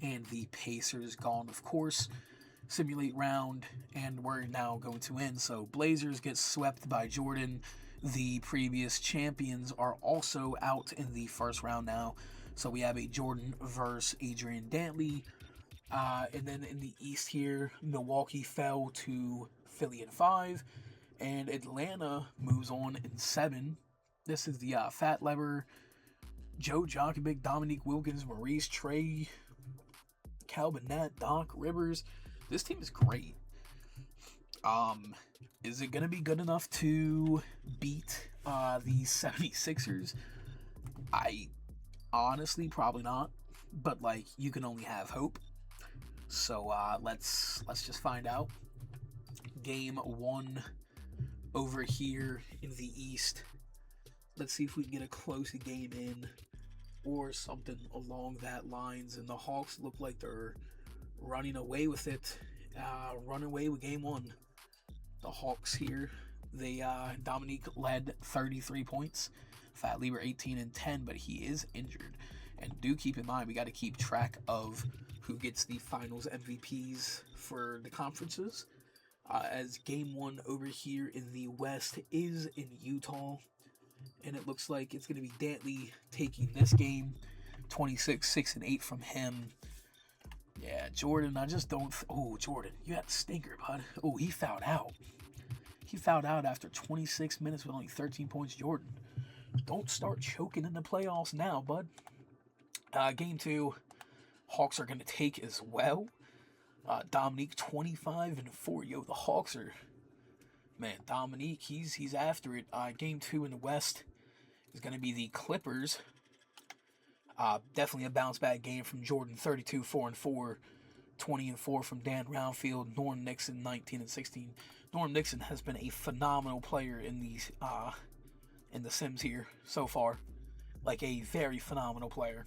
Speaker 1: and the Pacers gone, of course. Simulate round, and we're now going to end. So Blazers get swept by Jordan. The previous champions are also out in the first round now. So we have a Jordan versus Adrian Dantley. And then in the East here, Milwaukee fell to Philly in 5. And Atlanta moves on in 7. This is the Fat Lever, Joe Jokovic, Dominique Wilkins, Maurice Trey, Calvin Nett, Doc Rivers. This team is great. Is it going to be good enough to beat the 76ers? I honestly probably not. But, you can only have hope. So, let's just find out. Game 1 over here in the East. Let's see if we can get a close game in or something along that lines. And the Hawks look like they're running away with it. Run away with game 1. The Hawks here. Dominique led 33 points. Fat Lieber 18 and 10, but he is injured. And do keep in mind, we got to keep track of who gets the finals MVPs for the conferences. As game 1 over here in the West is in Utah. And it looks like it's going to be Dantley taking this game. 26, 6, and 8 from him. Yeah, Jordan, I just don't... Oh, Jordan, you had a stinker, bud. Oh, he fouled out. He fouled out after 26 minutes with only 13 points. Jordan, don't start choking in the playoffs now, bud. Game 2, Hawks are going to take as well. Dominique, 25 and 4. Yo, the Hawks are... Man, Dominique, he's after it. Game 2 in the West is going to be the Clippers. Definitely a bounce back game from Jordan, 32, 4 and 4, 20 and 4 from Dan Roundfield, Norm Nixon, 19 and 16. Norm Nixon has been a phenomenal player in the Sims here so far. like a very phenomenal player.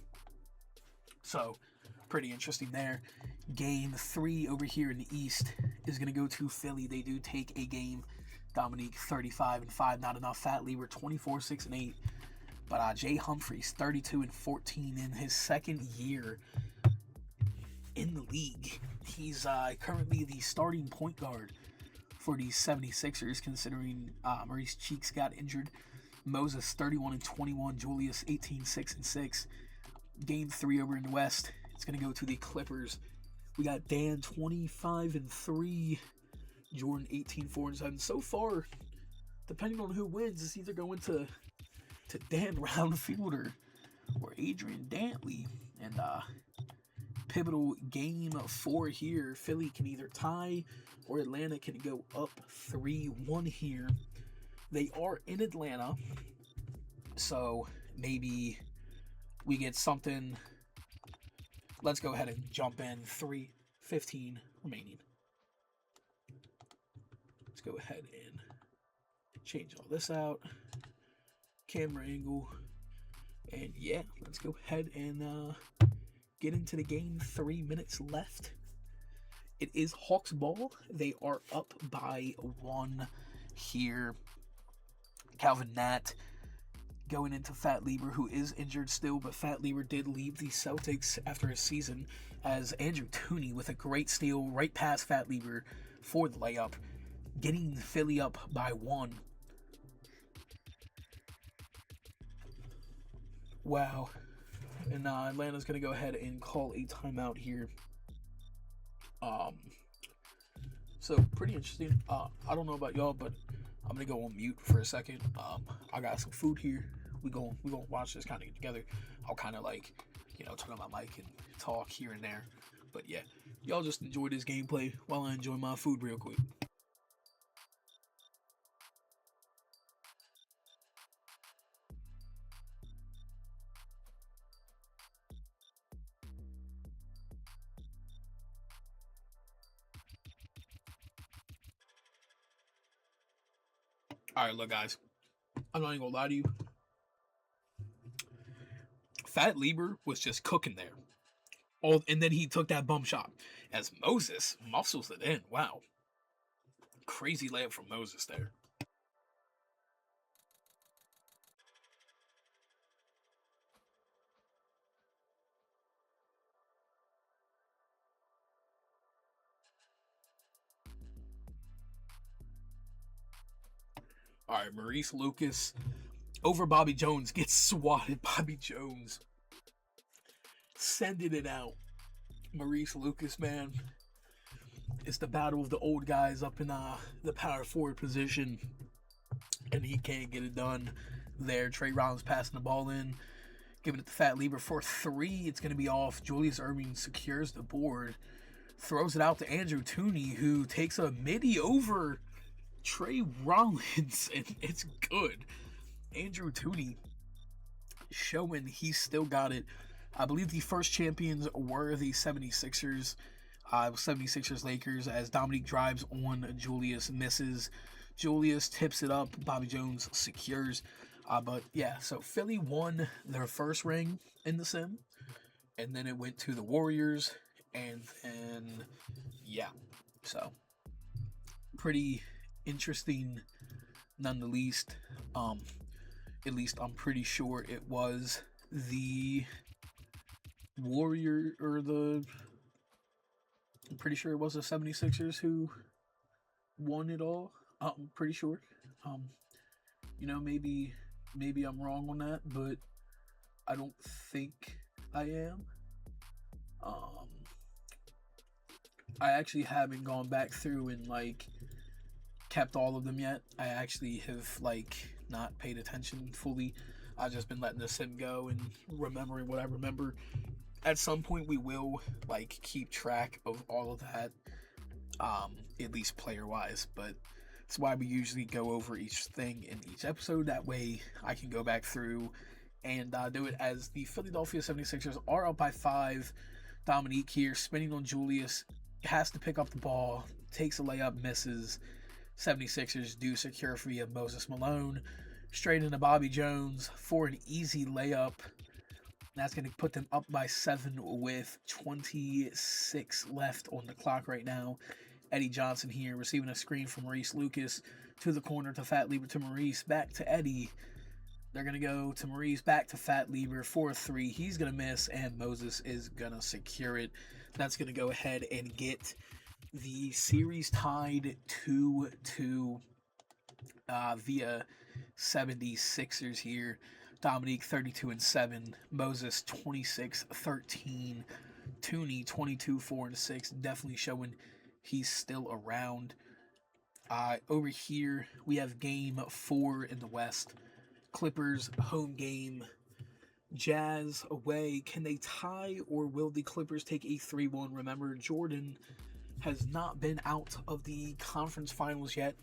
Speaker 1: So, pretty interesting there. Game 3 over here in the East is going to go to Philly. They do take a game. Dominique 35-5, not enough. Fat Lee, we're 24-6-8. But Jay Humphries 32-14 in his second year in the league. He's currently the starting point guard for the 76ers, considering Maurice Cheeks got injured. Moses 31-21, Julius 18-6-6. Game 3 over in the West, it's going to go to the Clippers. We got Dan 25-3, Jordan 18-4-7. So far, depending on who wins, it's either going to Dan Roundfielder or Adrian Dantley. And pivotal game 4 here. Philly can either tie or Atlanta can go up 3-1 here. They are in Atlanta, so maybe we get something. Let's go ahead and jump in. 3:15 remaining. Let's go ahead and change all this out. Camera angle. And yeah, let's go ahead and get into the game. 3 minutes left. It is Hawks ball. They are up by 1 here. Calvin Nat going into Fat Lieber, who is injured still, but Fat Lieber did leave the Celtics after a season, as Andrew Tooney with a great steal right past Fat Lieber for the layup, getting Philly up by 1. Wow. And Atlanta's going to go ahead and call a timeout here. So pretty interesting. I don't know about y'all, but I'm gonna go on mute for a second. I got some food here. We gonna watch this kind of together. I'll kind of like, turn on my mic and talk here and there. But yeah, y'all just enjoy this gameplay while I enjoy my food real quick. All right, look, guys. I'm not even gonna lie to you. Fat Lieber was just cooking there. And then he took that bump shot. As Moses muscles it in. Wow. Crazy layup from Moses there. All right, Maurice Lucas over Bobby Jones, gets swatted. Bobby Jones sending it out. Maurice Lucas, man. It's the battle of the old guys up in the power forward position, and he can't get it done there. Trey Rollins passing the ball in, giving it to Fat Lieber for 3. It's going to be off. Julius Erving secures the board, throws it out to Andrew Tooney, who takes a midi over Trey Rollins, and it's good. Andrew Tooney showing he's still got it. I believe the first champions were the 76ers. 76ers Lakers, as Dominique drives on Julius, misses. Julius tips it up. Bobby Jones secures. But yeah, so Philly won their first ring in the sim, and then it went to the Warriors, and then yeah, so pretty interesting none the least. At least I'm pretty sure it was the Warrior or the I'm pretty sure it was the 76ers who won it all. I'm pretty sure. Maybe I'm wrong on that, but I don't think I am. I actually haven't gone back through and kept all of them yet. I actually have not paid attention fully. I've just been letting the sim go and remembering what I remember. At some point we will keep track of all of that, at least player wise, but it's why we usually go over each thing in each episode. That way I can go back through and do it. As the Philadelphia 76ers are up by 5. Dominique here spinning on Julius, has to pick up the ball, takes a layup, misses. 76ers do secure via Moses Malone. Straight into Bobby Jones for an easy layup. That's going to put them up by 7 with 26 left on the clock right now. Eddie Johnson here receiving a screen from Maurice Lucas to the corner to Fat Lieber to Maurice. Back to Eddie. They're going to go to Maurice, back to Fat Lieber for a 3. He's going to miss, and Moses is going to secure it. That's going to go ahead and get the series tied 2-2 via 76ers here. Dominique 32-7, Moses 26-13, Tooney 22-4-6. Definitely showing he's still around. Over here we have game 4 in the West. Clippers home game. Jazz away. Can they tie, or will the Clippers take a 3-1? Remember, Jordan has not been out of the conference finals yet.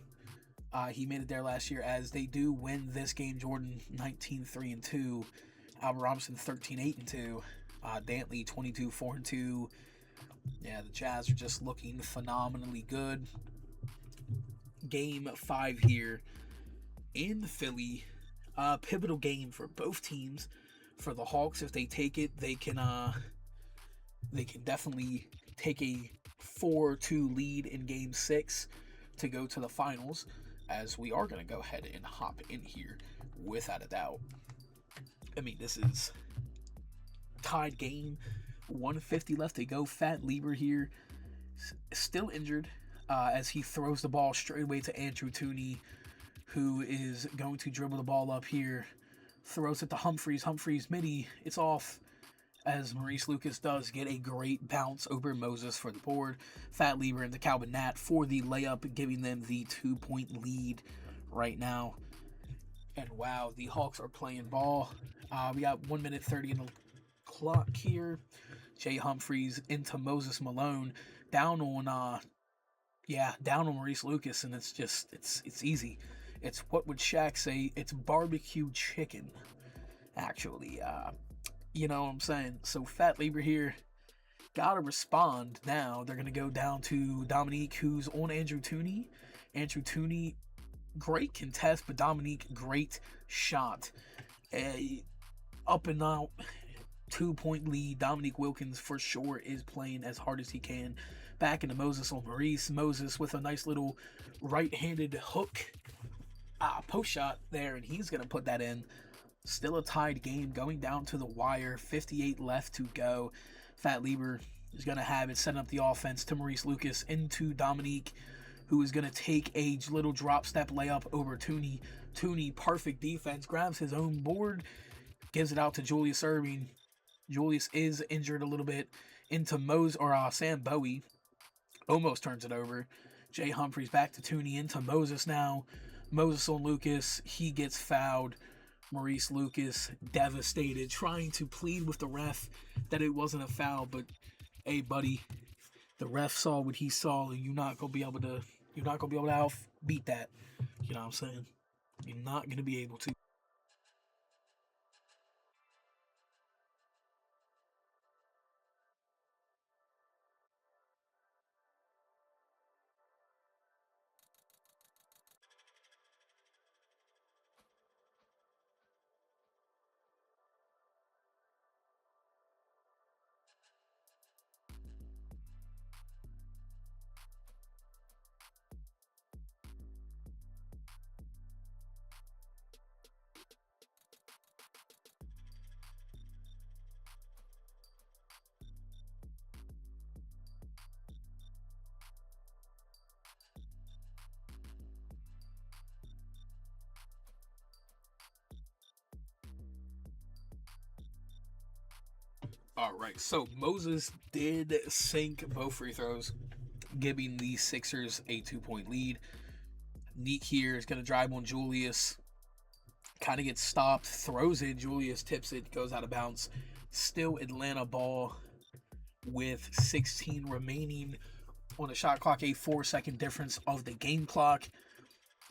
Speaker 1: He made it there last year, as they do win this game. Jordan 19-3-2, Albert Robinson 13-8-2, Dantley 22-4-2. Yeah, the Jazz are just looking phenomenally good. Game 5 here in Philly. Pivotal game for both teams. For the Hawks, if they take it, they can definitely take a 4-2 lead in Game 6 to go to the finals, as we are going to go ahead and hop in here without a doubt. I mean, this is tied game, 150 left to go. Fat Lieber here, still injured, as he throws the ball straight away to Andrew Tooney, who is going to dribble the ball up here. Throws it to Humphries. Humphries midi. It's off, as Maurice Lucas does get a great bounce over Moses for the board. Fat Lieber into Calvin Nat for the layup, giving them the 2-point lead right now. And wow, the Hawks are playing ball. We got 1 minute 30 in the clock here. Jay Humphries into Moses Malone. Down on Maurice Lucas, and it's easy. It's, what would Shaq say? It's barbecue chicken, actually. You know what I'm saying? So Fat Lieber here, gotta respond now. They're gonna go down to Dominique, who's on Andrew Tooney. Andrew Tooney, great contest, but Dominique, great shot. Up and out, 2-point lead. Dominique Wilkins for sure is playing as hard as he can. Back into Moses on Maurice. Moses with a nice little right-handed hook post shot there, and he's gonna put that in. Still a tied game, going down to the wire. 58 left to go. Fat Lieber is going to have it, setting up the offense to Maurice Lucas into Dominique, who is going to take a little drop step layup over Tooney. Tooney, perfect defense, grabs his own board, gives it out to Julius Erving. Julius is injured a little bit. Into Sam Bowie. Almost turns it over. Jay Humphries back to Tooney, into Moses now. Moses on Lucas. He gets fouled. Maurice Lucas devastated, trying to plead with the ref that it wasn't a foul, but hey, buddy, the ref saw what he saw, and you're not gonna be able to beat that. You know what I'm saying? You're not gonna be able to. All right, so Moses did sink both free throws, giving the Sixers a 2-point lead. Neek here is going to drive on Julius, kind of gets stopped, throws it, Julius tips it, goes out of bounds. Still Atlanta ball with 16 remaining on the shot clock, a 4-second difference of the game clock.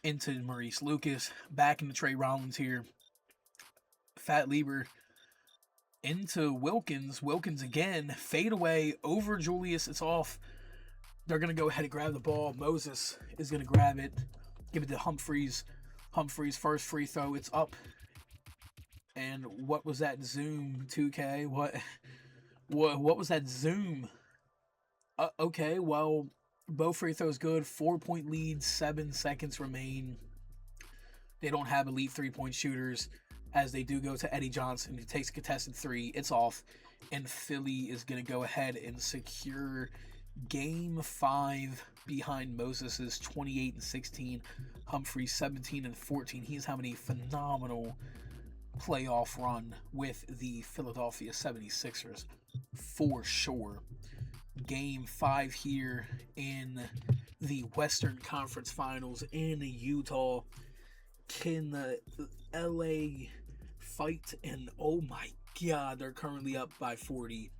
Speaker 1: Into Maurice Lucas, back into Trey Rollins here. Fat Lieber into Wilkins. Wilkins again, fade away over Julius. It's off. They're going to go ahead and grab the ball. Moses is going to grab it, give it to Humphries. Humphrey's first free throw, it's up. And what was that zoom, 2K? What was that zoom? Okay, well, both free throws good. 4-point lead, 7 seconds remain. They don't have elite 3-point shooters, as they do go to Eddie Johnson, who takes a contested 3. It's off, and Philly is going to go ahead and secure Game 5 behind Moses' 28-16. Humphrey 17-14. He's having a phenomenal playoff run with the Philadelphia 76ers for sure. Game 5 here in the Western Conference Finals in Utah. Can the LA fight? And oh my god, they're currently up by 40.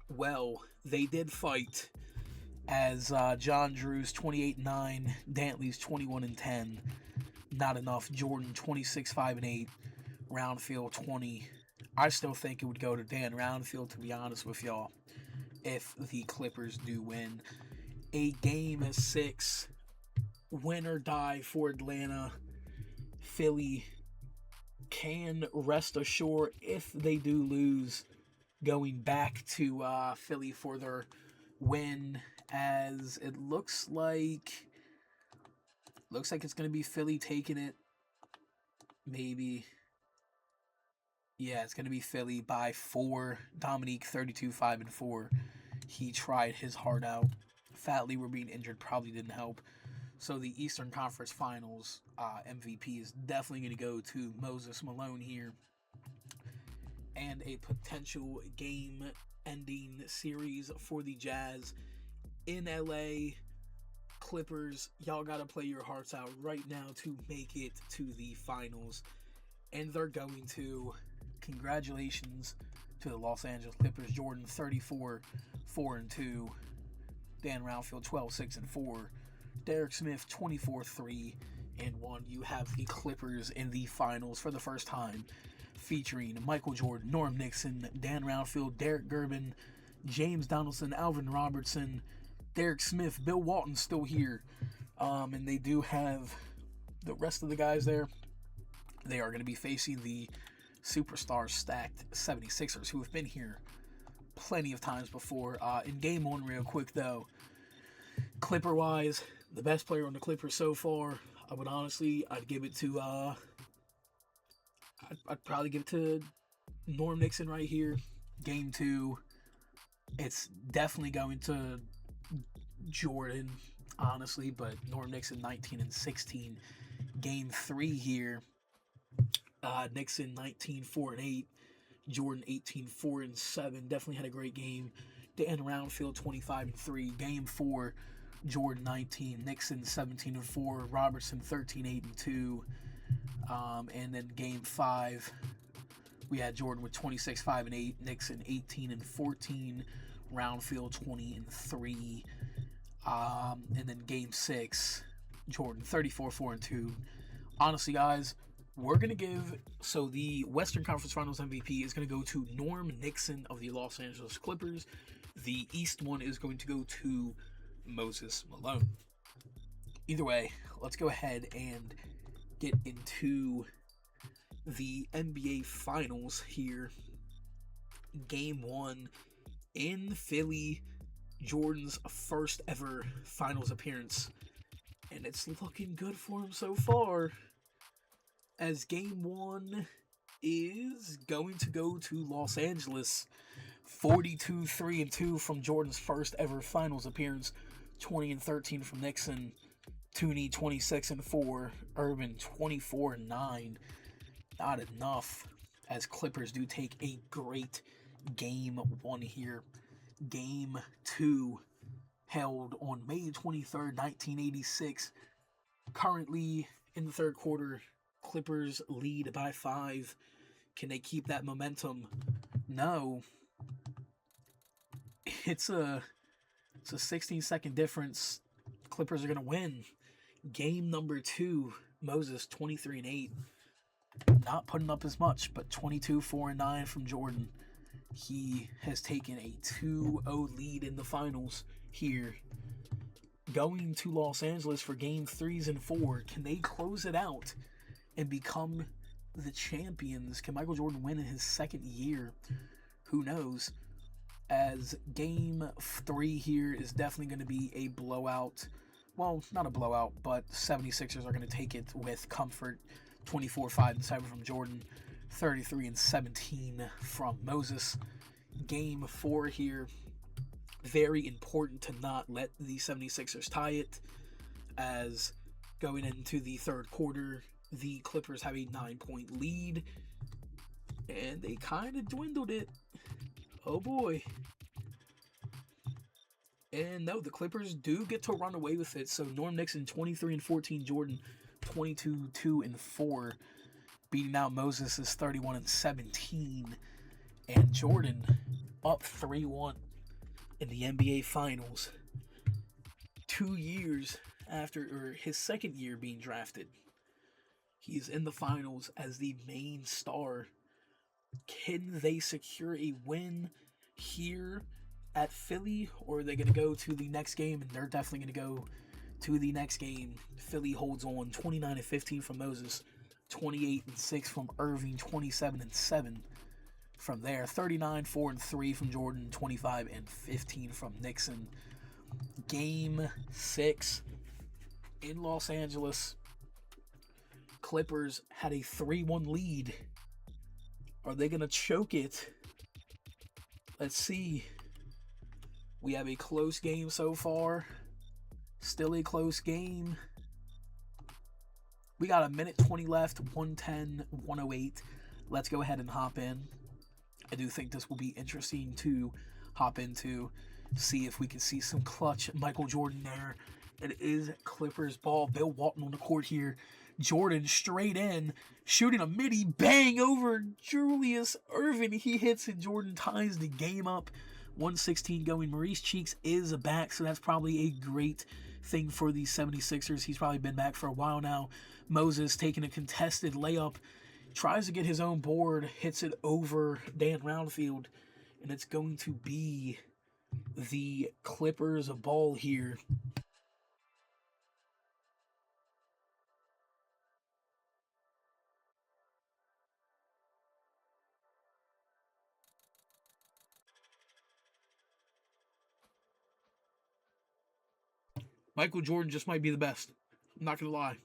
Speaker 1: Well, they did fight, as John Drew's 28-9, Dantley's 21-10. Not enough. Jordan 26-5-8, Roundfield 20. I still think it would go to Dan Roundfield, to be honest with y'all, if the Clippers do win. A game 6, win or die for Atlanta. Philly can rest assured, if they do lose, going back to Philly for their win, as it looks like it's going to be Philly taking it. Maybe. Yeah, it's going to be Philly by 4. Dominique 32-5-4. He tried his heart out. Fat Lee were being injured, probably didn't help. So the Eastern Conference Finals MVP is definitely going to go to Moses Malone here. And a potential game-ending series for the Jazz in LA. Clippers, y'all got to play your hearts out right now to make it to the finals. And they're going to. Congratulations to the Los Angeles Clippers. Jordan 34-4-2. Dan Roundfield 12-6-4. Derek Smith 24-3-1. You have the Clippers in the finals for the first time, featuring Michael Jordan, Norm Nixon, Dan Roundfield, Derek Gerben, James Donaldson, Alvin Robertson, Derek Smith, Bill Walton's still here. And they do have the rest of the guys there. They are going to be facing the superstar stacked 76ers, who have been here plenty of times before. In game 1, real quick though, Clipper wise, the best player on the Clippers so far, I'd give it to I'd probably give it to Norm Nixon right here. Game 2, it's definitely going to Jordan, honestly, but Norm Nixon 19-16. Game 3 here, Nixon 19-4-8, Jordan 18-4-7. Definitely had a great game. Dan Roundfield 25-3. Game 4, Jordan 19, Nixon 17-4, Robertson 13-8-2. And then game 5, we had Jordan with 26-5-8, Nixon 18-14, Roundfield 20-3. And then game 6, Jordan 34-4-2. Honestly, guys, we're going to give, so the Western Conference Finals MVP is going to go to Norm Nixon of the Los Angeles Clippers. The East one is going to go to Moses Malone. Either way, let's go ahead and get into the NBA Finals here. Game 1 in Philly, Jordan's first ever Finals appearance. And it's looking good for him so far, as game 1 is going to go to Los Angeles. 42-3-2 from Jordan's first ever Finals appearance. 20-13 from Nixon. Tooney 26-4. Urban 24-9. Not enough, as Clippers do take a great game 1 here. Game 2 held on May 23rd, 1986. Currently in the third quarter, Clippers lead by 5. Can they keep that momentum? No. It's a 16-second difference. Clippers are going to win. Game number 2, Moses 23-8. Not putting up as much, but 22-4-9 from Jordan. He has taken a 2-0 lead in the finals here. going to Los Angeles for game 3s and 4. Can they close it out and become the champions? Can Michael Jordan win in his second year? Who knows? As game 3 here is definitely going to be a blowout. Well, not a blowout, but 76ers are going to take it with comfort. 24-5 and 7 from Jordan, 33 and 17 from Moses. Game 4 here, very important to not let the 76ers tie it, as going into the third quarter, the Clippers have a 9-point lead, and they kind of dwindled it. Oh boy. And no, the Clippers do get to run away with it. So Norm Nixon 23 and 14, Jordan 22, 2 and 4, beating out Moses is 31 and 17, and Jordan up 3-1 in the NBA Finals. 2 years after, or his second year being drafted, he's in the finals as the main star. Can they secure a win here at Philly, or are they going to go to the next game? And they're definitely going to go to the next game. Philly holds on 29 and 15 from Moses, 28 and 6 from Irving, 27 and 7 from there, 39, 4 and 3 from Jordan, 25 and 15 from Nixon. Game 6 in Los Angeles. Clippers had a 3-1 lead. Are they going to choke it? Let's see. We have a close game so far. Still a close game. We got a minute 20 left, 110, 108. Let's go ahead and hop in. I do think this will be interesting to hop into, see if we can see some clutch Michael Jordan there. It is Clippers ball. Bill Walton on the court here. Jordan straight in, shooting a midi, bang over Julius Irvin. He hits and Jordan ties the game up. 116 going. Maurice Cheeks is back, so that's probably a great thing for the 76ers. He's probably been back for a while now. Moses taking a contested layup, tries to get his own board, hits it over Dan Roundfield, and it's going to be the Clippers ball here. Michael Jordan just might be the best. I'm not going to lie.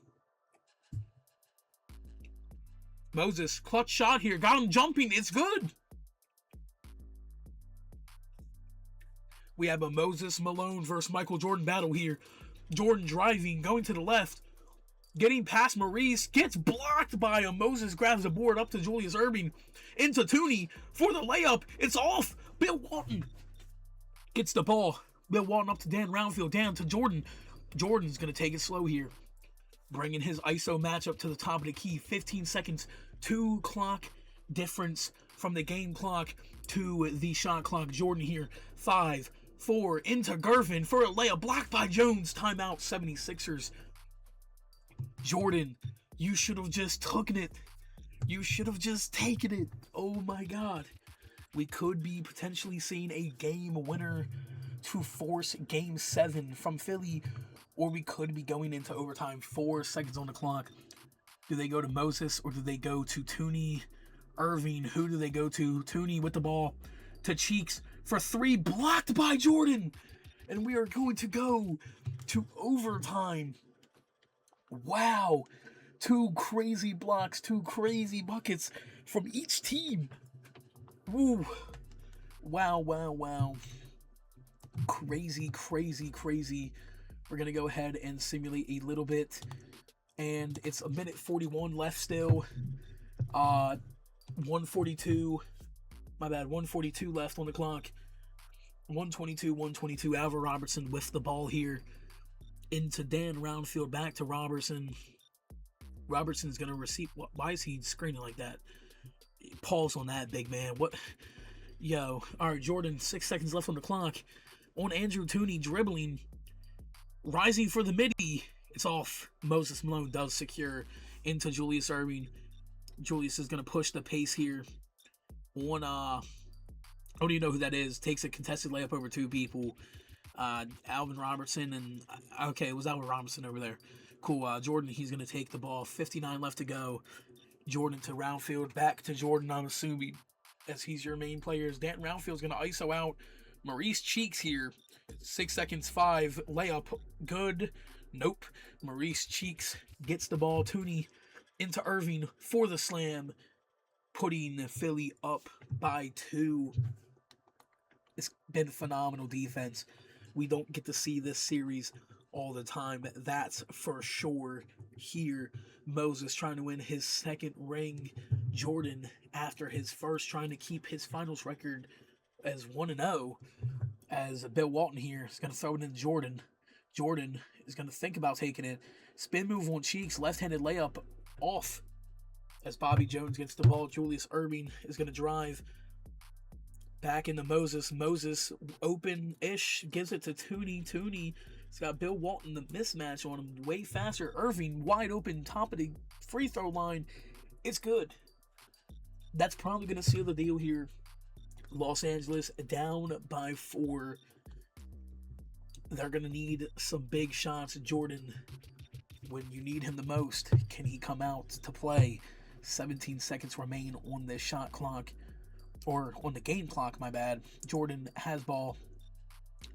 Speaker 1: Moses, clutch shot here. Got him jumping. It's good. We have a Moses Malone versus Michael Jordan battle here. Jordan driving, going to the left, getting past Maurice, gets blocked by him. Moses grabs the board up to Julius Erving, into Tooney for the layup. It's off. Bill Walton gets the ball. Bill Walton up to Dan Roundfield, down to Jordan. Jordan's going to take it slow here, bringing his ISO matchup to the top of the key. 15 seconds, 2 clock difference from the game clock to the shot clock. Jordan here, 5, 4, into Gervin for a layup, blocked by Jones. Timeout, 76ers. Jordan, you should have just taken it. You should have just taken it. Oh my God. We could be potentially seeing a game winner to force game 7 from Philly, or we could be going into overtime. 4 seconds on the clock. Do they go to Moses, or do they go to Tooney? Irving, who do they go to? Tooney with the ball to Cheeks for 3, blocked by Jordan. And we are going to go to overtime. Wow. 2 crazy blocks, 2 crazy buckets from each team. Woo. Wow, wow, wow. Crazy, crazy, crazy. We're going to go ahead and simulate a little bit. And it's a minute 41 left still. 142. My bad. 142 left on the clock. 122. Alvin Robertson with the ball here. Into Dan Roundfield. Back to Robertson. Robertson's going to receive. Why is he screaming like that? Pause on that, big man. What? Yo. All right, Jordan. 6 seconds left on the clock. On Andrew Tooney dribbling. Rising for the midi. It's off. Moses Malone does secure into Julius Erving. Julius is going to push the pace here. I don't even know who that is. Takes a contested layup over 2 people. Alvin Robertson and okay, it was Alvin Robertson over there. Cool. Jordan, he's gonna take the ball. 59 left to go. Jordan to Roundfield. Back to Jordan. I'm assuming as he's your main player. Danton Roundfield's gonna ISO out. Maurice Cheeks here. 6 seconds 5 layup. Good. Nope. Maurice Cheeks gets the ball. Tooney into Irving for the slam, putting Philly up by 2. It's been phenomenal defense. We don't get to see this series all the time, that's for sure. Here, Moses trying to win his second ring. Jordan, after his first, trying to keep his finals record as 1-0. As Bill Walton here is going to throw it in Jordan. Jordan is going to think about taking it. Spin move on Cheeks, left-handed layup off. As Bobby Jones gets the ball, Julius Erving is going to drive. Back into Moses. Moses, open-ish, gives it to Tooney. Tooney, it's got Bill Walton, the mismatch on him, way faster. Irving, wide open, top of the free throw line. It's good. That's probably going to seal the deal here. Los Angeles down by 4. They're going to need some big shots. Jordan, when you need him the most, can he come out to play? 17 seconds remain on this shot clock. Or on the game clock, my bad. Jordan has ball,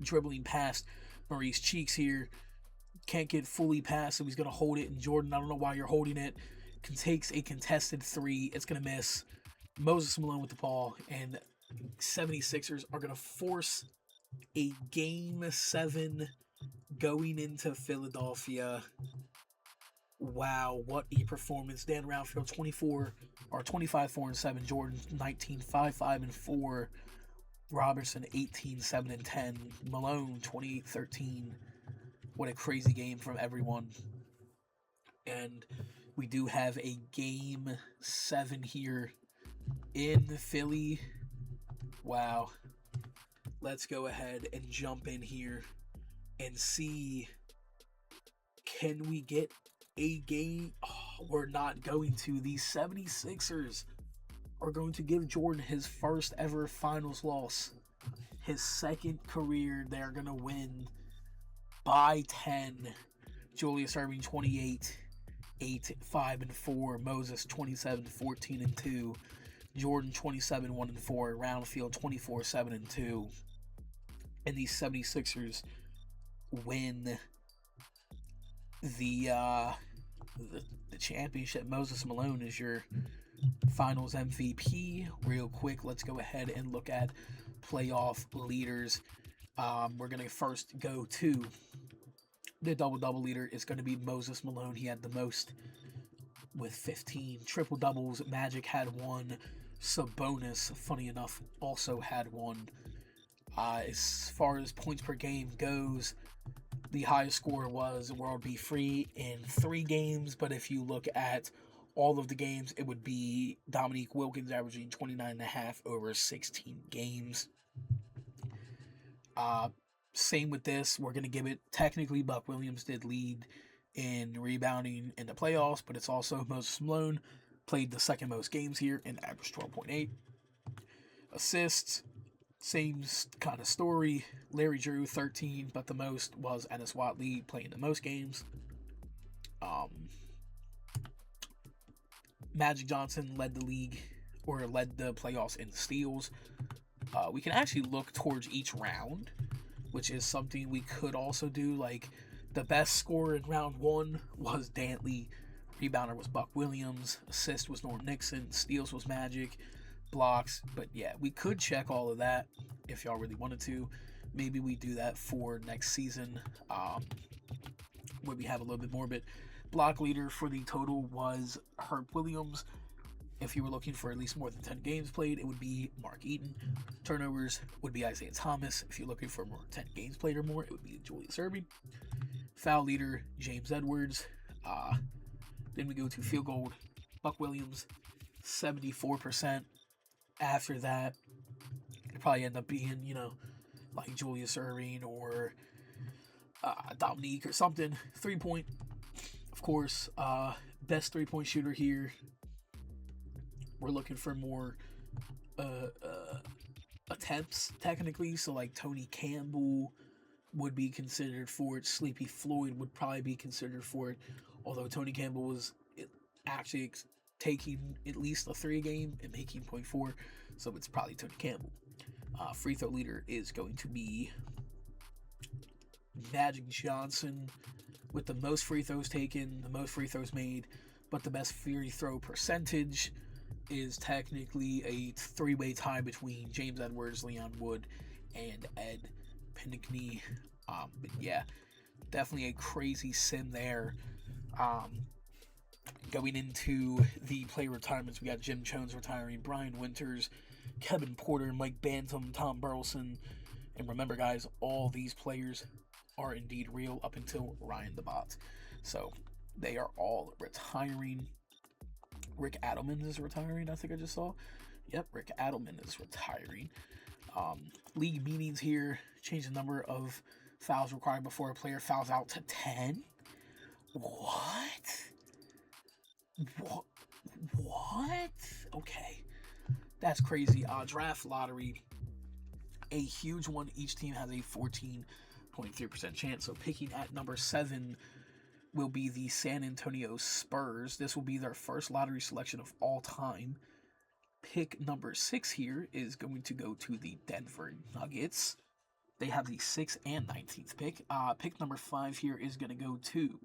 Speaker 1: dribbling past Maurice Cheeks here. Can't get fully past, so he's going to hold it. And Jordan, I don't know why you're holding it, takes a contested 3. It's going to miss. Moses Malone with the ball. And 76ers are going to force a Game 7 going into Philadelphia. Wow, what a performance. Dan Roundfield, 25, 4, and 7. Jordan, 19, 5, 5, and 4. Robertson, 18, 7, and 10. Malone, 28, 13. What a crazy game from everyone. And we do have a Game 7 here in Philly. Wow. Let's go ahead and jump in here and see, can we get a game? Oh, we're not going to. These 76ers are going to give Jordan his first ever finals loss. His second career. They're going to win by 10. Julius Erving, 28, 8, 5, and 4. Moses, 27, 14, and 2. Jordan, 27, 1, and 4. Roundfield, 24, 7, and 2. And these 76ers win the championship. Moses Malone is your finals MVP. Real quick, let's go ahead and look at playoff leaders. We're going to first go to the double-double leader. It's going to be Moses Malone. He had the most with 15 triple-doubles. Magic had 1. Sabonis, funny enough, also had 1. As far as points per game goes, the highest score was World B. Free in 3 games, but if you look at all of the games, it would be Dominique Wilkins averaging 29.5 over 16 games. Same with this. We're going to give it, technically, Buck Williams did lead in rebounding in the playoffs, but it's also Moses Malone played the second most games here and averaged 12.8. Assists, same kind of story. Larry Drew, 13, but the most was Ennis Watley playing the most games. Magic Johnson led the league, or led the playoffs in steals. We can actually look towards each round, which is something we could also do. Like, the best scorer in round 1 was Dantley. Rebounder was Buck Williams. Assist was Norm Nixon. Steals was Magic. Blocks. But yeah, we could check all of that if y'all really wanted to. Maybe we do that for next season, where we have a little bit more. But block leader for the total was Herb Williams. If you were looking for at least more than 10 games played, it would be Mark Eaton. Turnovers would be Isaiah Thomas. If you're looking for more 10 games played or more, it would be Julius Erving. Foul leader, James Edwards. Then we go to field goal, Buck Williams, 74%. After that, it'd probably end up being, like Julius Erving or Dominique or something. 3-point, of course, best 3-point shooter here. We're looking for more attempts, technically. So, like Tony Campbell, would be considered for it. Sleepy Floyd would probably be considered for it, although Tony Campbell was actually taking at least a 3 game and making .4, so it's probably Tony Campbell. Free throw leader is going to be Magic Johnson with the most free throws taken, the most free throws made, but the best free throw percentage is technically a 3-way tie between James Edwards, Leon Wood, and Ed Pinckney. But yeah, definitely a crazy sim there. Going into the player retirements, we got Jim Jones retiring, Brian Winters, Kevin Porter, Mike Bantam, Tom Burleson. And remember, guys, all these players are indeed real up until Ryan the Bot. So they are all retiring. Rick Adelman is retiring, I think I just saw. Yep, Rick Adelman is retiring. League meetings here change the number of fouls required before a player fouls out to 10. What? What? Okay. That's crazy. Draft lottery, a huge one. Each team has a 14.3% chance. So picking at number 7 will be the San Antonio Spurs. This will be their first lottery selection of all time. Pick number 6 here is going to go to the Denver Nuggets. They have the 6th and 19th pick. Pick number 5 here is going to go to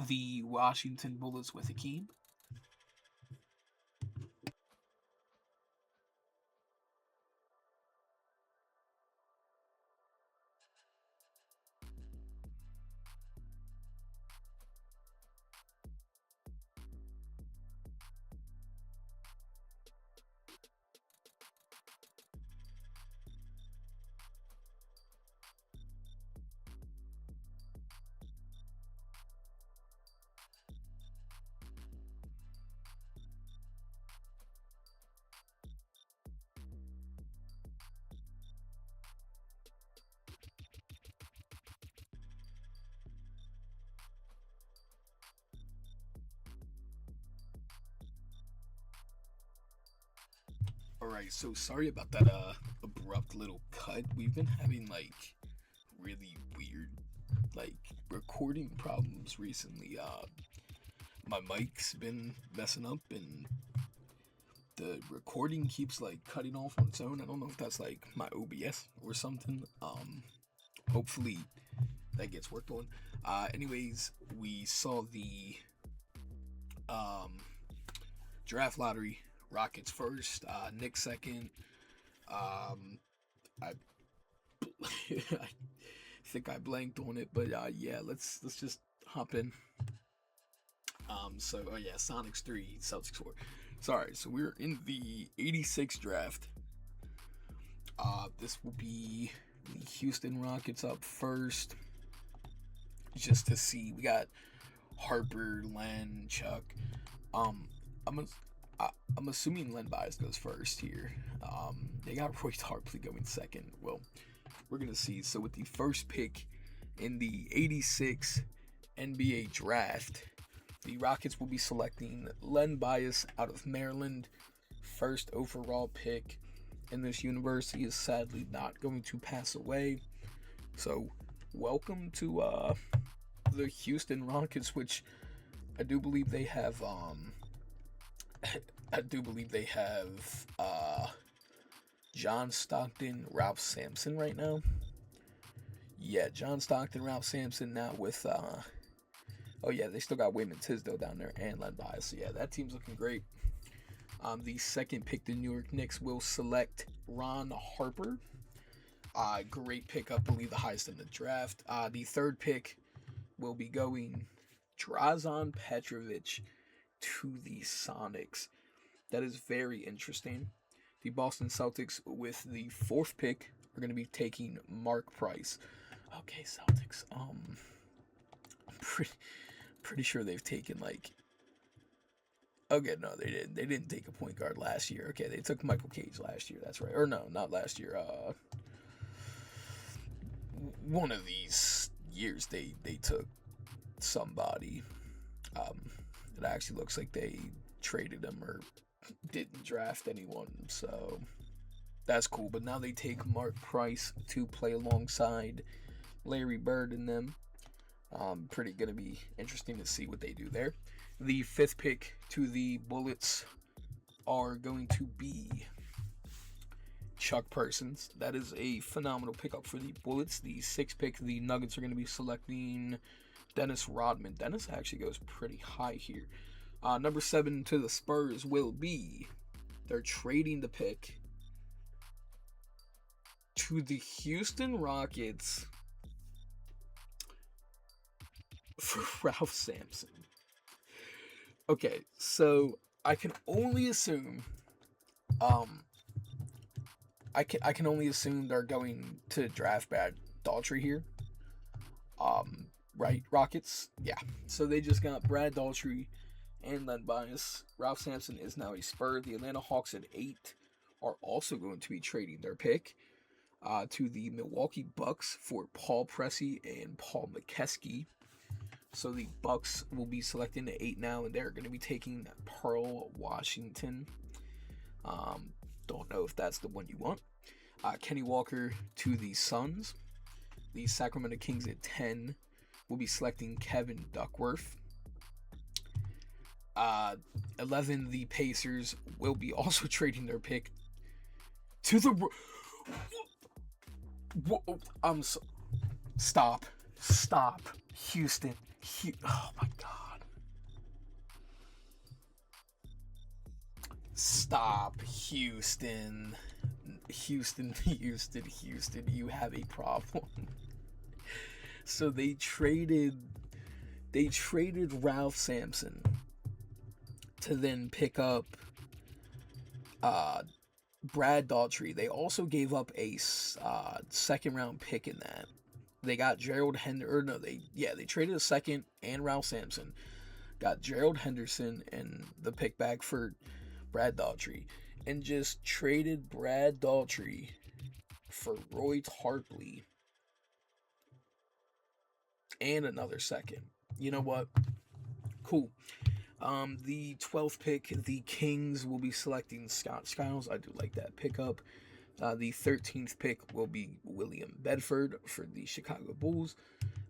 Speaker 1: the Washington Bullets with Hakeem. Alright, so sorry about that abrupt little cut. We've been having like really weird like recording problems recently. My mic's been messing up and the recording keeps like cutting off on its own. I don't know if that's like my OBS or something. Hopefully that gets worked on. Anyways, we saw the draft lottery. Rockets first, Knicks second. I I think I blanked on it, but yeah, let's just hop in. So yeah, Sonics 3, Celtics 4. Sorry, so we're in the 86 draft. This will be the Houston Rockets up first. Just to see, we got Harper, Len, Chuck. I'm assuming Len Bias goes first here. They got Roy Tarpley going second. Well, we're gonna see. So with the first pick in the 86 NBA draft, the Rockets will be selecting Len Bias out of Maryland. First overall pick in this universe. He is sadly not going to pass away. So welcome to the Houston Rockets, which I do believe they have John Stockton, Ralph Sampson right now. Yeah, John Stockton, Ralph Sampson now with oh yeah, they still got Wayman Tisdale down there and Len Bias. So yeah, that team's looking great. The second pick, the New York Knicks will select Ron Harper. Great pickup, I believe the highest in the draft. The third pick will be going Drazen Petrovic to the Sonics. That is very interesting. The Boston Celtics with the fourth pick are going to be taking Mark Price. Okay, Celtics. I'm pretty sure they've taken like. Okay, no, they didn't. They didn't take a point guard last year. Okay, they took Michael Cage last year. That's right. Or no, not last year. One of these years they took somebody. It actually looks like they traded him or didn't draft anyone. So That's cool. But now they take Mark Price to play alongside Larry Bird and them. Pretty gonna be interesting to see what they do there. The fifth pick to the Bullets are going to be Chuck Parsons. That is a phenomenal pickup for the Bullets. The sixth pick, the Nuggets are going to be selecting Dennis Rodman. Dennis actually goes pretty high here. Number 7 to the Spurs will be, they're trading the pick to the Houston Rockets for Ralph Sampson. Okay, so I can only assume, I can only assume they're going to draft Brad Daughtry here. Right, Rockets, yeah. So they just got Brad Daughtry and Len Bias. Ralph Sampson is now a Spur. The Atlanta Hawks at 8 are also going to be trading their pick to the Milwaukee Bucks for Paul Pressey and Paul McKeskey. So the Bucks will be selecting at 8 now, and they're going to be taking Pearl Washington. Don't know if that's the one you want. Kenny Walker to the Suns. The Sacramento Kings at 10 will be selecting Kevin Duckworth. 11, the Pacers will be also trading their pick to the... Stop. Houston. Oh my God. Stop, Houston. Houston, you have a problem. So they traded Ralph Sampson to then pick up Brad Daughtry. They also gave up a second round pick in that. They got Gerald Henderson. They traded a second and Ralph Sampson. Got Gerald Henderson and the pick back for Brad Daughtry. And just traded Brad Daughtry for Roy Tarpley and another second. You know what? Cool. The 12th pick, the Kings will be selecting Scott Skiles. I do like that pickup. The 13th pick will be William Bedford for the Chicago Bulls.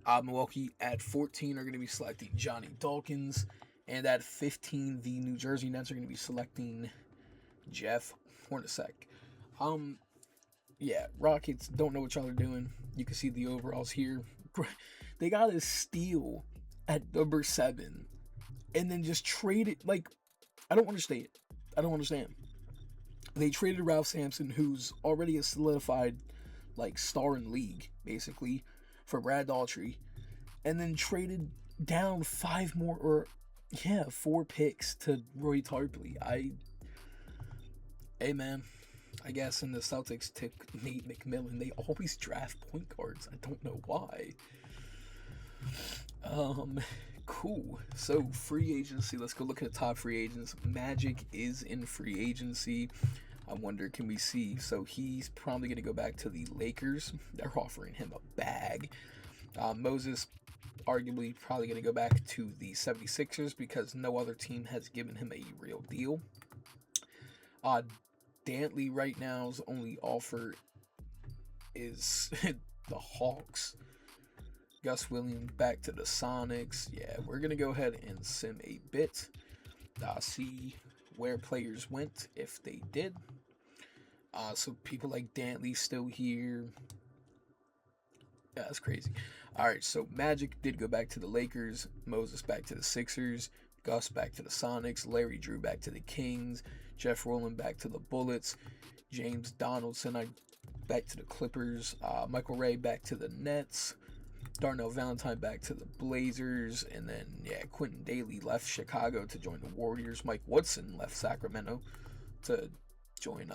Speaker 1: Milwaukee at 14 are going to be selecting Johnny Dawkins. And at 15, the New Jersey Nets are going to be selecting Jeff Hornacek. Rockets don't know what y'all are doing. You can see the overalls here. They got a steal at number 7 and then just traded. I don't understand. They traded Ralph Sampson, who's already a solidified star in league, basically, for Brad Daughtry, and then traded down 4 picks to Roy Tarpley. Hey man, I guess in the Celtics took Nate McMillan. They always draft point guards. I don't know why. Cool. So free agency. Let's go look at the top free agents. Magic is in free agency. I wonder, can we see? So he's probably going to go back to the Lakers. They're offering him a bag. Moses, arguably, probably going to go back to the 76ers because no other team has given him a real deal. Dantley right now's only offer is the Hawks. Gus Williams back to the Sonics. Yeah, we're going to go ahead and sim a bit. See where players went, if they did. So people like Dantley still here. Yeah, that's crazy. Alright, so Magic did go back to the Lakers. Moses back to the Sixers. Gus back to the Sonics. Larry Drew back to the Kings. Jeff Rowland back to the Bullets. James Donaldson back to the Clippers. Michael Ray back to the Nets. Darnell Valentine back to the Blazers. And then, Quentin Daly left Chicago to join the Warriors. Mike Woodson left Sacramento to join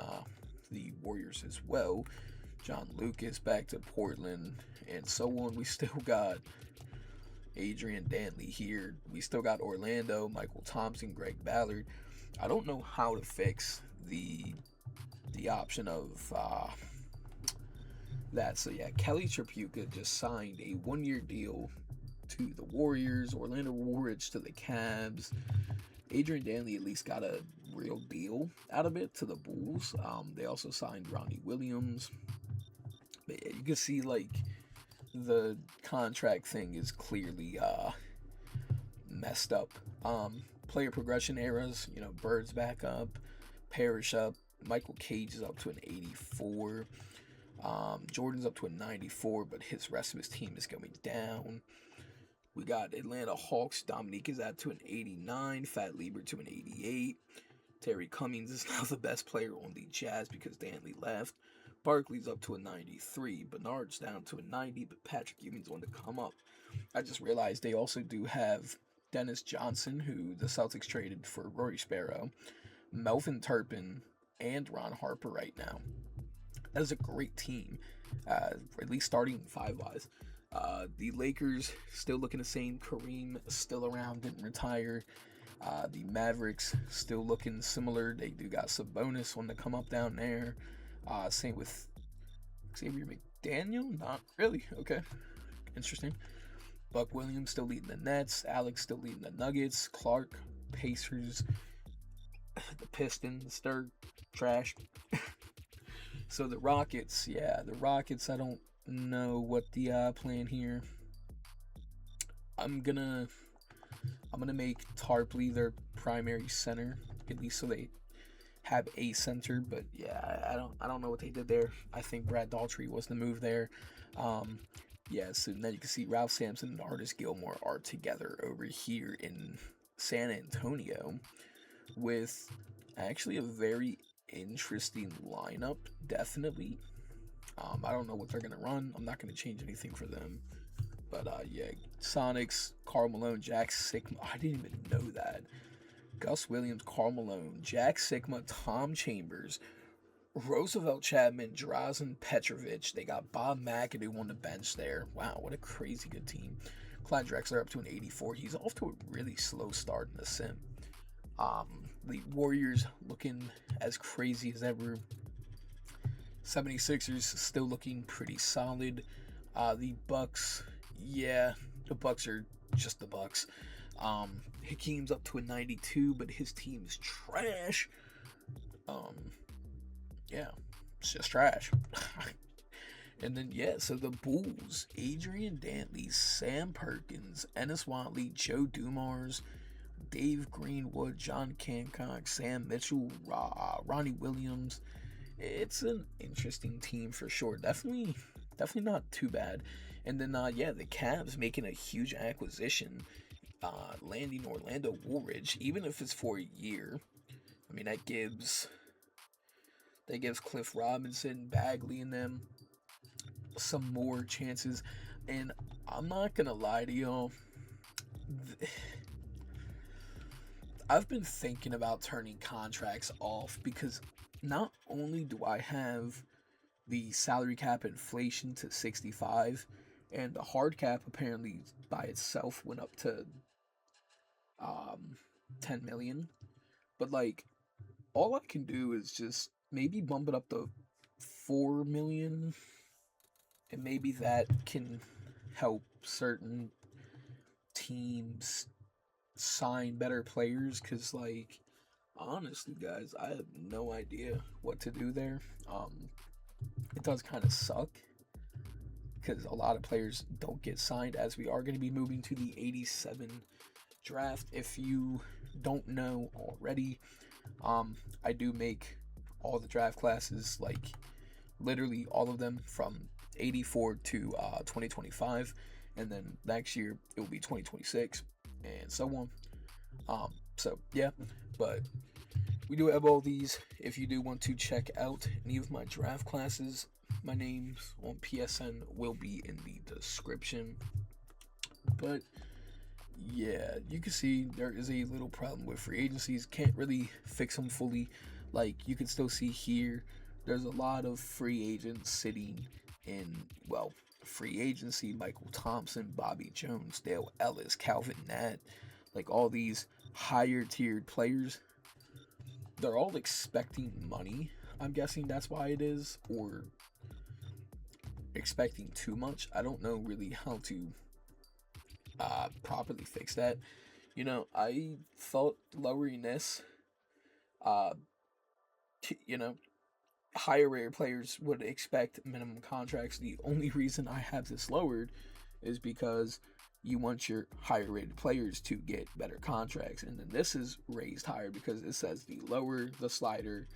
Speaker 1: the Warriors as well. John Lucas back to Portland, and so on. We still got Adrian Dantley here. We still got Orlando, Michael Thompson, Greg Ballard. I don't know how to fix the option of that. So Kelly Tripucka just signed a 1-year deal to the Warriors. Orlando Woolridge to the Cavs. Adrian Dantley at least got a real deal out of it to the Bulls. They also signed Ronnie Williams. But yeah, you can see like the contract thing is clearly messed up. Player progression eras, Bird's back up, Parrish up, Michael Cage is up to an 84. Jordan's up to a 94, but his rest of his team is going down. We got Atlanta Hawks. Dominique is at to an 89. Fat Lieber to an 88. Terry Cummings is now the best player on the Jazz because Danley left. Barkley's up to a 93. Bernard's down to a 90, but Patrick Ewing's on the come up. I just realized they also do have Dennis Johnson, who the Celtics traded for Rory Sparrow, Melvin Turpin, and Ron Harper right now. That is a great team, at least starting five-wise. The Lakers still looking the same. Kareem still around, didn't retire. The Mavericks still looking similar. They do got Sabonis on the come up down there. Same with Xavier McDaniel. Not really. Okay, interesting. Buck Williams still leading the Nets. Alex still leading the Nuggets. Clark, Pacers. The Pistons, they're trash. So the Rockets, I don't know what the plan here. I'm gonna make Tarpley their primary center, at least so they have a center. But yeah, I don't know what they did there. I think Brad Daughtry was the move there. So then you can see Ralph Sampson and Artis Gilmore are together over here in San Antonio with actually a very interesting lineup, definitely. I don't know what they're going to run. I'm not going to change anything for them. But Sonics, Karl Malone, Jack Sigma. I didn't even know that. Gus Williams, Karl Malone, Jack Sigma, Tom Chambers, Roosevelt Chapman, Drazen Petrovic. They got Bob McAdoo on the bench there. Wow, what a crazy good team. Clyde Drexler up to an 84. He's off to a really slow start in the sim. The Warriors looking as crazy as ever. 76ers still looking pretty solid. The Bucks, the Bucks are just the Bucks. Hakeem's up to a 92, but his team is trash. It's just trash. And then, so the Bulls, Adrian Dantley, Sam Perkins, Ennis Watley, Joe Dumars, Dave Greenwood, John Hancock, Sam Mitchell, Ronnie Williams. It's an interesting team for sure. Definitely not too bad. And then, the Cavs making a huge acquisition, landing Orlando Woolridge, even if it's for a year. I mean, that gives Cliff Robinson, Bagley, and them some more chances. And I'm not gonna lie to y'all, I've been thinking about turning contracts off because not only do I have the salary cap inflation to 65, and the hard cap apparently by itself went up to 10 million, but like all I can do is just maybe bump it up to 4 million, and maybe that can help certain teams sign better players, because like honestly guys, I have no idea what to do there. It does kind of suck because a lot of players don't get signed, as we are going to be moving to the 87 draft. If you don't know already, I do make all the draft classes, like literally all of them, from 84 to 2025, and then next year it will be 2026 and so on. But we do have all these. If you do want to check out any of my draft classes, my names on PSN will be in the description. But yeah, you can see there is a little problem with free agencies. Can't really fix them fully. Like, you can still see here, there's a lot of free agents sitting in, free agency. Michael Thompson, Bobby Jones, Dale Ellis, Calvin Nat, like all these higher tiered players. They're all expecting money. I'm guessing that's why it is, or expecting too much. I don't know really how to properly fix that. I thought lowering this Uh, you know, higher rated players would expect minimum contracts. The only reason I have this lowered is because you want your higher rated players to get better contracts, and then this is raised higher because it says the lower the slider,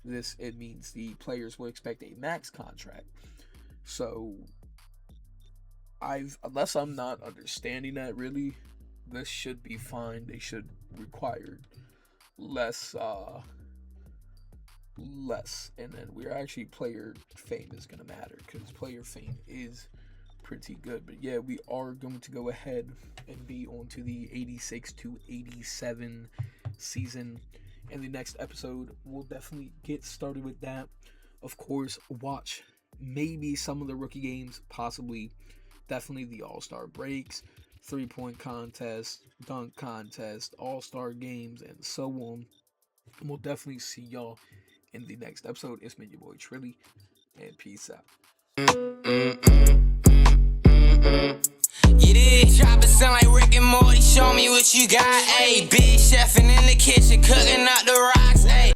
Speaker 1: it means the players will expect a max contract. So unless I'm not understanding that really, this should be fine. They should require less and then we're actually player fame is gonna matter because player fame is pretty good. But yeah, we are going to go ahead and be on to the 86 to 87 season. In the next episode, we'll definitely get started with that. Of course, watch maybe some of the rookie games, possibly, definitely the All-Star breaks, 3-point contest, dunk contest, All-Star games, and so on. And we'll definitely see y'all in the next episode. It's been your boy Trilly, and peace out. You did drop it, sound like Rick and Morty. Show me what you got, ayy. Big chefing in the kitchen, cooking up the rocks, ayy.